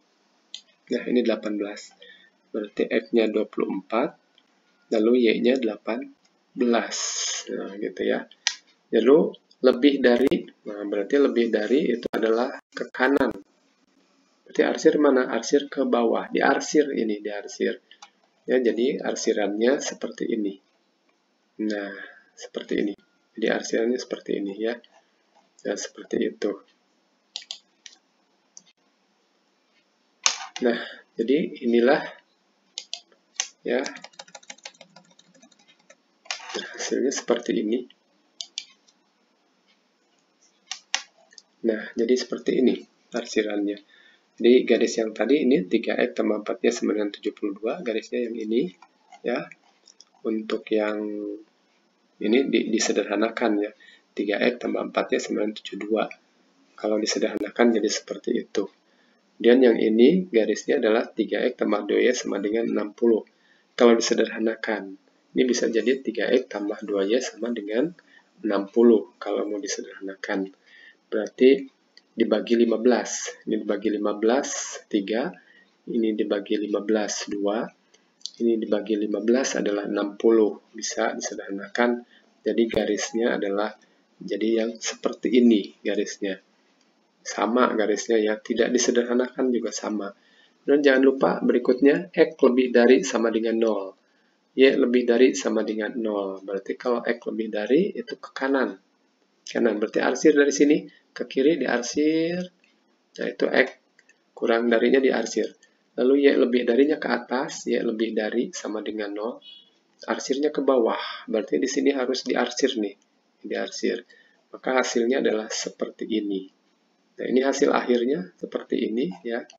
A: Nah, ini 18. Berarti X-nya 24. Lalu Y-nya 18. Nah, gitu ya. Lalu lebih dari, nah berarti lebih dari itu adalah ke kanan. Berarti arsir mana? Arsir ke bawah. Diarsir ini, diarsir. Ya, jadi arsirannya seperti ini. Nah, seperti ini. Jadi arsirannya seperti ini ya. Dan seperti itu. Nah, jadi inilah ya. Hasilnya seperti ini. Nah, jadi seperti ini arsirannya. Jadi garis yang tadi ini 3X tambah 4-nya sama dengan 72, garisnya yang ini ya. Untuk yang ini disederhanakan ya. 3X tambah 4-nya sama dengan 72. Kalau disederhanakan jadi seperti itu. Dan yang ini garisnya adalah 3X tambah 2Y sama dengan 60. Kalau disederhanakan, ini bisa jadi 3X tambah 2Y sama dengan 60. Kalau mau disederhanakan. Berarti dibagi 15. Ini dibagi 15, 3. Ini dibagi 15, 2. Ini dibagi 15 adalah 60. Bisa disederhanakan. Jadi garisnya adalah jadi yang seperti ini garisnya. Sama garisnya ya. Tidak disederhanakan juga sama. Dan jangan lupa berikutnya X lebih dari sama dengan 0. Y lebih dari sama dengan 0. Berarti kalau X lebih dari itu ke kanan. Kanan berarti arsir dari sini ke kiri diarsir. Nah, itu X kurang darinya diarsir. Lalu Y lebih darinya ke atas, Y lebih dari sama dengan 0. Arsirnya ke bawah. Berarti di sini harus diarsir nih. Diarsir. Maka hasilnya adalah seperti ini. Nah, ini hasil akhirnya seperti ini ya.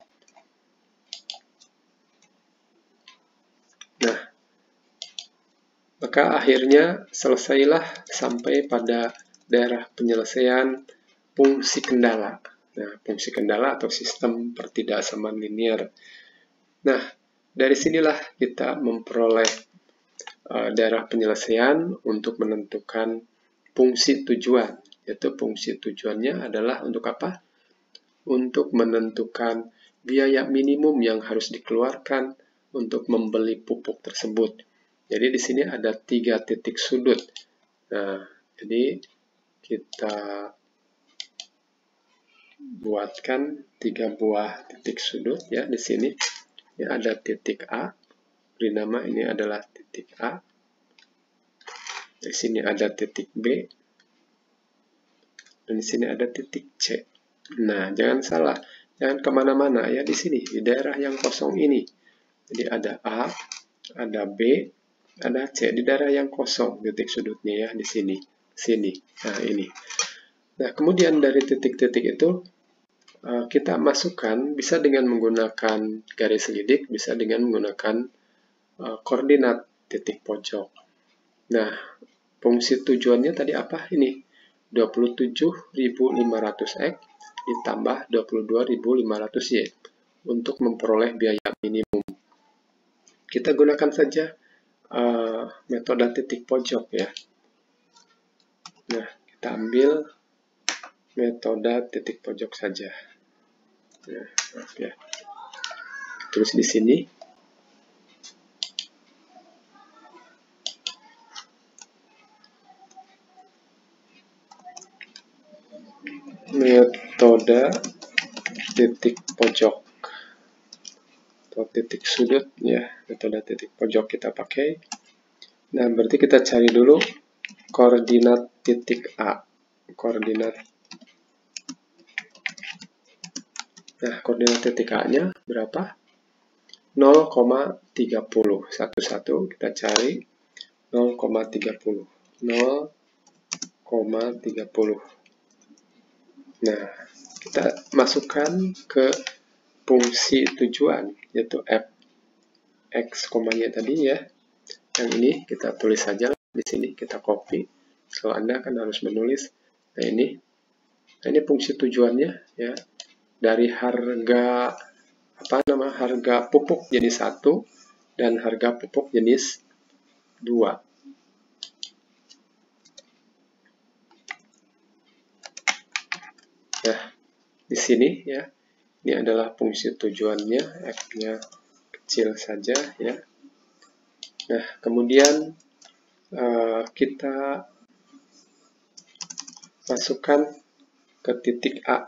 A: Nah, maka akhirnya selesailah sampai pada daerah penyelesaian fungsi kendala. Nah, fungsi kendala atau sistem pertidaksamaan linear. Nah, dari sinilah kita memperoleh daerah penyelesaian untuk menentukan fungsi tujuan. Yaitu fungsi tujuannya adalah untuk apa? Untuk menentukan biaya minimum yang harus dikeluarkan untuk membeli pupuk tersebut. Jadi di sini ada 3 titik sudut. Nah, jadi kita buatkan 3 buah titik sudut ya di sini. Ini ada titik A, beri nama ini adalah titik A. Di sini ada titik B, dan di sini ada titik C. Nah, jangan salah, jangan kemana-mana ya di sini di daerah yang kosong ini. Jadi ada A, ada B, ada C di daerah yang kosong titik sudutnya ya di sini, sini. Nah ini. Nah kemudian dari titik-titik itu kita masukkan bisa dengan menggunakan garis lidik, bisa dengan menggunakan koordinat titik pojok. Nah fungsi tujuannya tadi apa ini? 27.500X ditambah 22.500Y untuk memperoleh biaya minimum. Kita gunakan saja metode titik pojok ya. Nah, kita ambil metode titik pojok saja. Nah, ya. Terus di sini metode titik pojok atau titik sudut ya, metode titik pojok kita pakai. Nah, berarti kita cari dulu koordinat titik A. Koordinat. Nah, koordinat titik A-nya berapa? 0,30. Satu-satu kita cari 0,30. 0,30. Nah, kita masukkan ke fungsi tujuan, yaitu f x, y tadi ya. Yang ini kita tulis saja di sini, kita copy. Kalau Anda kan harus menulis. Nah ini fungsi tujuannya ya. Dari harga harga pupuk jenis 1 dan harga pupuk jenis 2. Nah, di sini ya. Ini adalah fungsi tujuannya, f-nya kecil saja ya. Nah, kemudian kita masukkan ke titik A.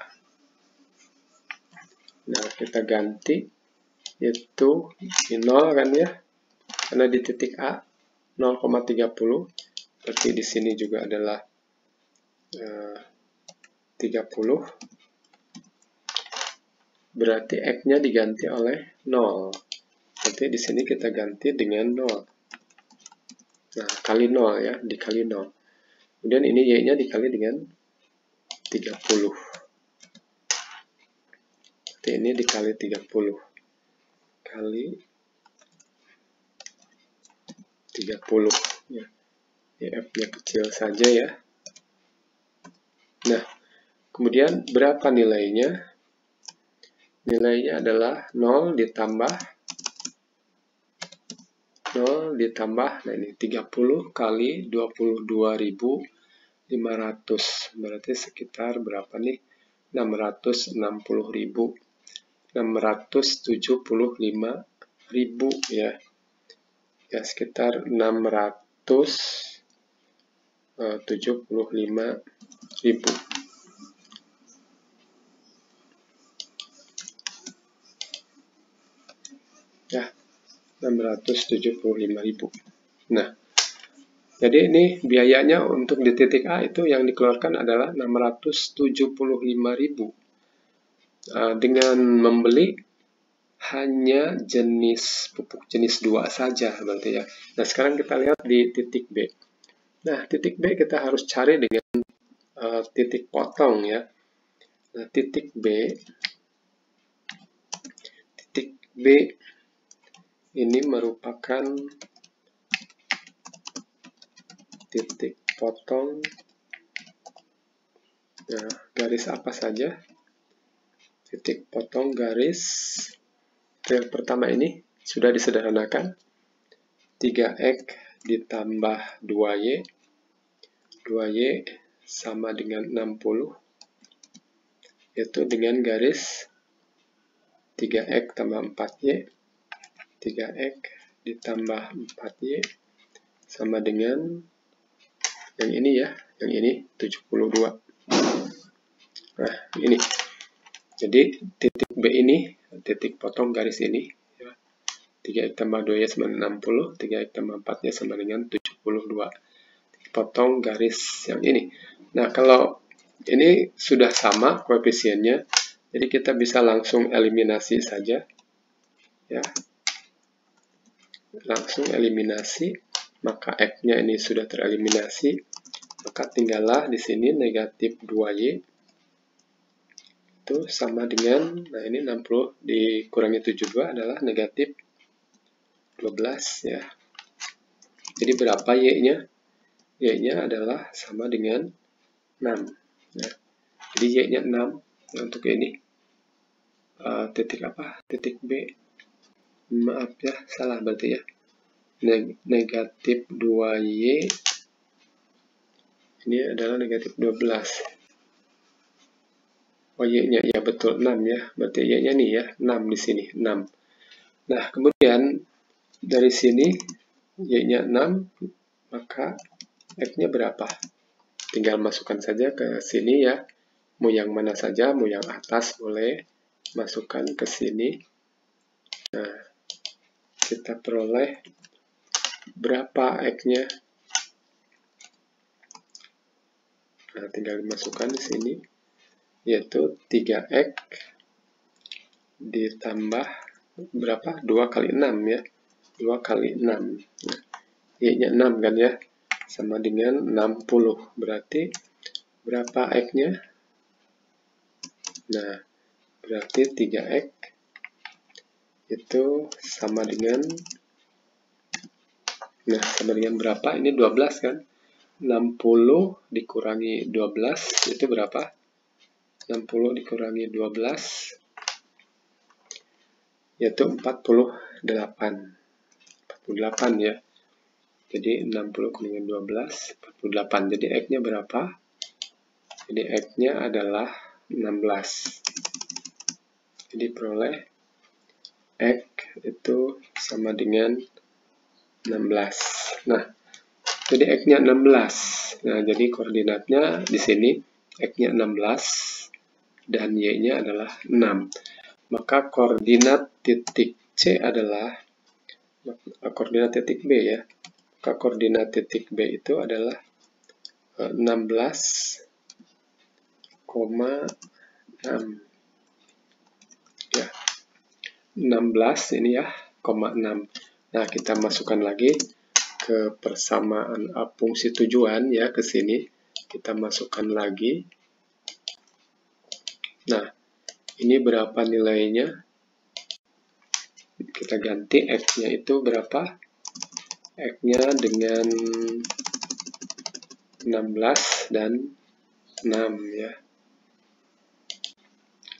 A: Nah, kita ganti yaitu di 0 kan ya. Karena di titik A 0,30, berarti di sini juga adalah 30. Berarti X-nya diganti oleh 0. Berarti di sini kita ganti dengan 0. Nah, kali 0 ya, dikali 0. Kemudian ini Y-nya dikali dengan 30. Berarti ini dikali 30. Kali 30. Ya. F-nya kecil saja ya. Nah, kemudian berapa nilainya? Nilainya adalah 0 ditambah, nah ini 30 kali 22.500. Berarti sekitar berapa nih? 675.000 ya. Ya, sekitar 675.000. Ya, 675.000. Nah, jadi ini biayanya untuk di titik A itu yang dikeluarkan adalah 675.000. Dengan membeli hanya jenis pupuk jenis 2 saja berarti ya. Nah, sekarang kita lihat di titik B. Nah, titik B kita harus cari dengan titik potong ya. Nah, titik B ini merupakan titik potong. Nah, garis apa saja? Titik potong garis. Yang pertama ini sudah disederhanakan. 3x ditambah 2y. 2y sama dengan 60. Yaitu dengan garis 3x tambah 4y. 3x ditambah 4y sama dengan yang ini ya, yang ini 72. Nah, ini. Jadi titik B ini, titik potong garis ini ya. 3x tambah 2y sama dengan 60, 3x tambah 4y sama dengan 72. Titik potong garis yang ini. Nah, kalau ini sudah sama koefisiennya, jadi kita bisa langsung eliminasi saja ya. Langsung eliminasi, maka X-nya ini sudah tereliminasi, maka tinggallah di sini negatif 2Y itu sama dengan, nah ini 60 dikurangi 72 adalah negatif 12 ya. Jadi berapa Y-nya? Y-nya adalah sama dengan 6 ya. Jadi Y-nya 6 ya, untuk ini titik apa? Titik B. Maaf ya, salah berarti ya. Negatif 2Y ini adalah negatif 12. Oh, Y-nya ya betul 6 ya. Berarti Y-nya nih ya, 6 di sini, 6. Nah, kemudian dari sini Y-nya 6, maka X-nya berapa? Tinggal masukkan saja ke sini ya. Mau yang mana saja, mau yang atas boleh masukkan ke sini. Nah, kita peroleh berapa X-nya. Nah, tinggal dimasukkan di sini, yaitu 3x ditambah berapa? 2 kali 6 ya. 2 kali 6. Nah, Y-nya 6 kan ya. Sama dengan 60. Berarti berapa X-nya? Nah, berarti 3X itu sama dengan, nah sama dengan berapa? Ini 12 kan? 60 dikurangi 12 itu berapa? 60 dikurangi 12 yaitu 48 ya. Jadi 60 kurangi 12 48. Jadi X-nya berapa? Jadi X-nya adalah 16. Jadi peroleh X itu sama dengan 16. Nah, jadi X-nya 16. Nah, jadi koordinatnya di sini X-nya 16 dan Y-nya adalah 6. Maka koordinat titik C adalah koordinat titik B ya. Maka koordinat titik B itu adalah 16,6 ya. 16 ini ya, 6. Nah, kita masukkan lagi ke persamaan fungsi tujuan ya, ke sini. Kita masukkan lagi. Nah, ini berapa nilainya? Kita ganti X-nya itu berapa? X-nya dengan 16 dan 6 ya.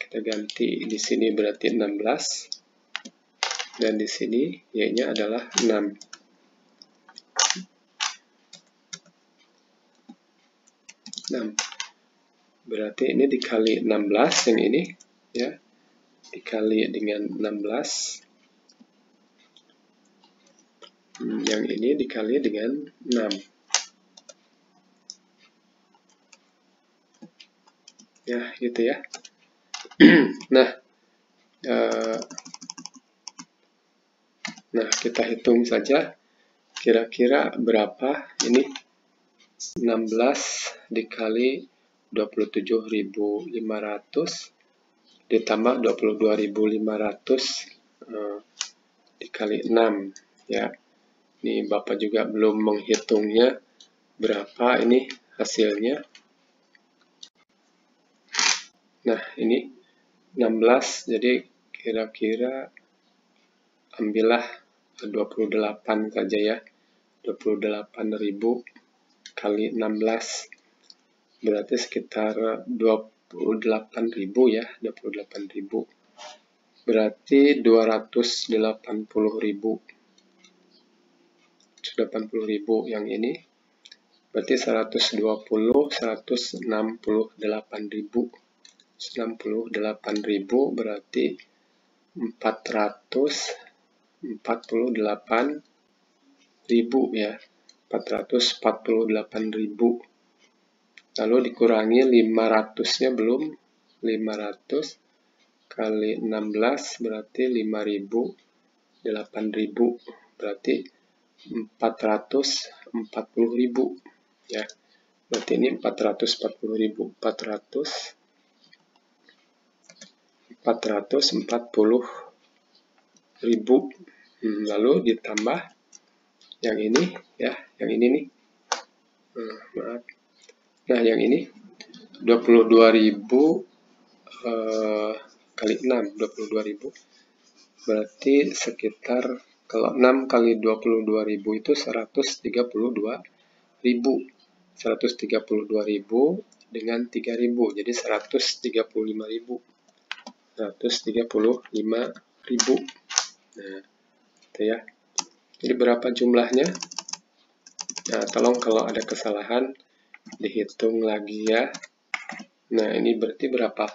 A: Kita ganti di sini berarti 16 dan di sini Y-nya adalah 6. Berarti ini dikali 16 yang ini ya. Dikali dengan 16. Yang ini dikali dengan 6. Ya, gitu ya. Nah, kita hitung saja kira-kira berapa ini 16 dikali 27.500 ditambah 22.500 dikali 6 ya. Ini Bapak juga belum menghitungnya berapa ini hasilnya. Nah, ini 16, jadi kira-kira ambillah 28 saja ya. 28.000 kali 16 berarti sekitar 28.000 ya, 28.000. Berarti 280.000. 80.000 yang ini berarti 168.000 berarti 448.000 ya, 448.000. Lalu dikurangi 500-nya belum, 500 kali 16 berarti 5.000, 8.000 berarti 440.000 ya. Berarti ini 440.000, 440.000. Lalu ditambah yang ini ya, yang ini nih. Maaf. Nah, yang ini 22.000 kali 6, 22.000. Berarti sekitar kalau 6 kali 22.000 itu 132.000. 132.000 dengan 3.000 jadi 135.000. 135.000. Nah, itu ya. Jadi berapa jumlahnya? Nah, tolong kalau ada kesalahan dihitung lagi ya. Nah, ini berarti berapa?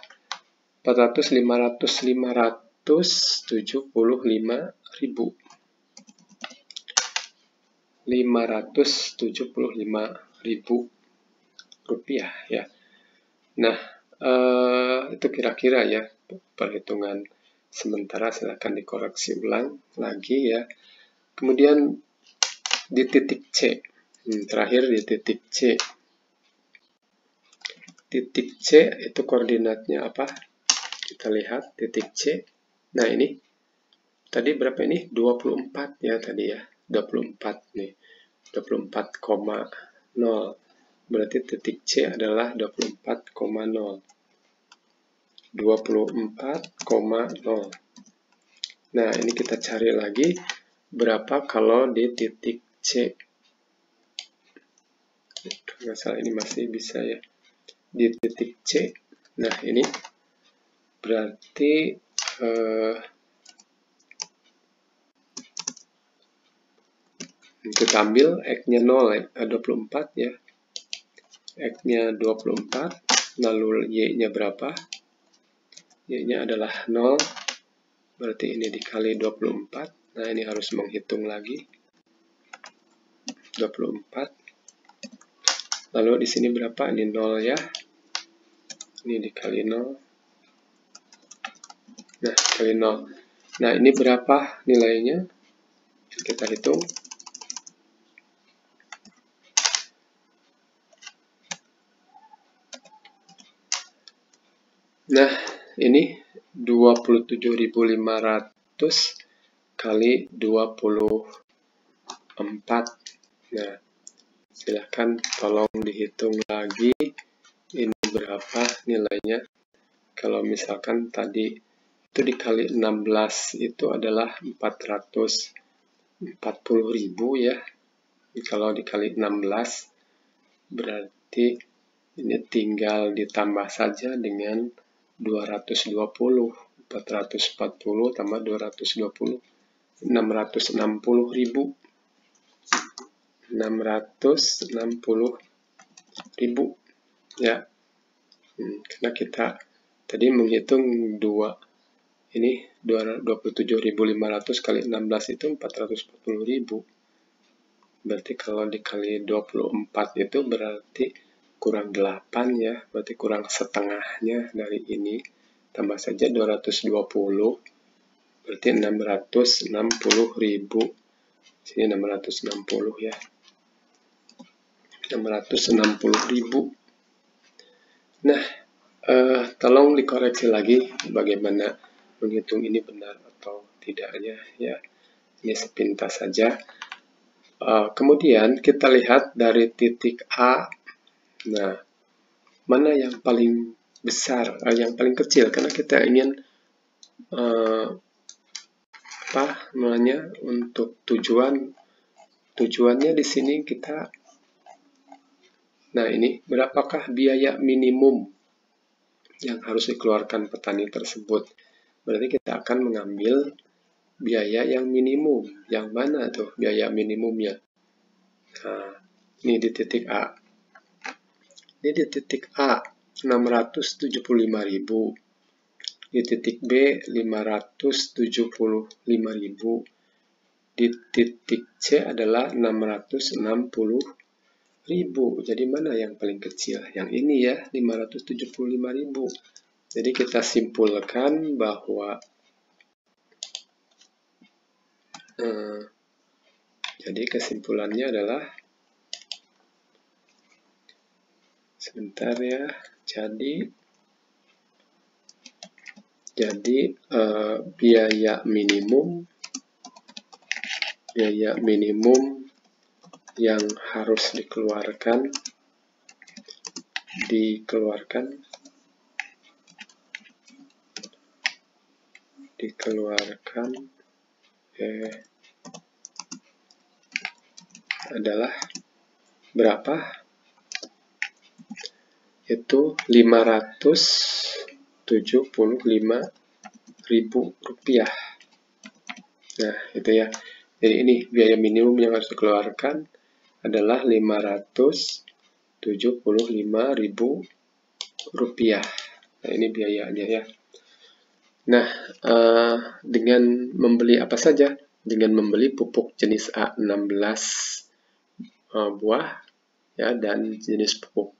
A: 575.000 rupiah ya. Nah, itu kira-kira ya perhitungan sementara, silahkan dikoreksi ulang lagi ya. Kemudian di titik C, terakhir di titik C. Titik C itu koordinatnya apa? Kita lihat titik C. Nah, ini tadi berapa ini? 24 ya tadi ya. 24 nih. 24,0. Berarti titik C adalah 24,0. 24,0. Nah, ini kita cari lagi berapa kalau di titik C. Masalah ini masih bisa ya. Di titik C. Nah, ini berarti kita ambil X-nya 0, 24 ya. X-nya 24, lalu Y-nya berapa? Y-nya adalah 0, berarti ini dikali 24. Nah, ini harus menghitung lagi. 24. Lalu di sini berapa? Ini 0 ya. Ini dikali 0. Nah, dikali 0. Nah, ini berapa nilainya? Kita hitung. Nah, ini 27.500 kali 24. Nah, silahkan tolong dihitung lagi ini berapa nilainya. Kalau misalkan tadi itu dikali 16 itu adalah 440.000 ya. Kalau dikali 16 berarti ini tinggal ditambah saja dengan 220. 440 tambah 220, 660.000. 660.000 ya. Karena kita tadi menghitung ini 27.500 kali 16 itu 440.000. Berarti kalau dikali 24 itu berarti kurang 8 ya. Berarti kurang setengahnya dari ini. Tambah saja 220. Berarti 660.000. Sini 660 ya. 660.000. Nah, tolong dikoreksi lagi bagaimana menghitung ini benar atau tidaknya ya. Ini sepintas saja. Kemudian kita lihat dari titik A. Nah, mana yang paling besar, yang paling kecil? Karena kita ingin untuk tujuannya di sini kita. Nah, ini berapakah biaya minimum yang harus dikeluarkan petani tersebut? Berarti kita akan mengambil biaya yang minimum. Yang mana tuh biaya minimumnya? Nah, ini di titik A. Ini di titik A 675.000. Di titik B 575.000. Di titik C adalah 660.000. Jadi mana yang paling kecil? Yang ini ya, 575.000. Jadi kita simpulkan bahwa jadi kesimpulannya adalah sebentar ya. Jadi biaya minimum yang harus dikeluarkan adalah berapa? Itu 575.000 rupiah. Nah, itu ya. Jadi ini biaya minimum yang harus dikeluarkan adalah 575.000 rupiah. Nah, ini biayanya ya. Nah, dengan membeli apa saja? Dengan membeli pupuk jenis A 16 buah ya, dan jenis pupuk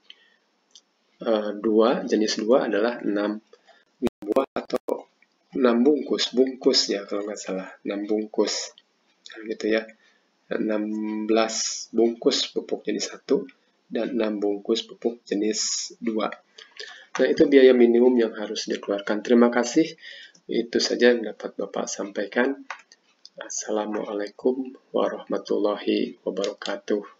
A: jenis 2 adalah 6 buah atau 6 bungkus ya kalau nggak salah, 6 bungkus. Nah, gitu ya. 16 bungkus pupuk jenis 1 dan 6 bungkus pupuk jenis 2. Nah, itu biaya minimum yang harus dikeluarkan. Terima kasih Itu saja yang dapat Bapak sampaikan. Assalamualaikum warahmatullahi wabarakatuh.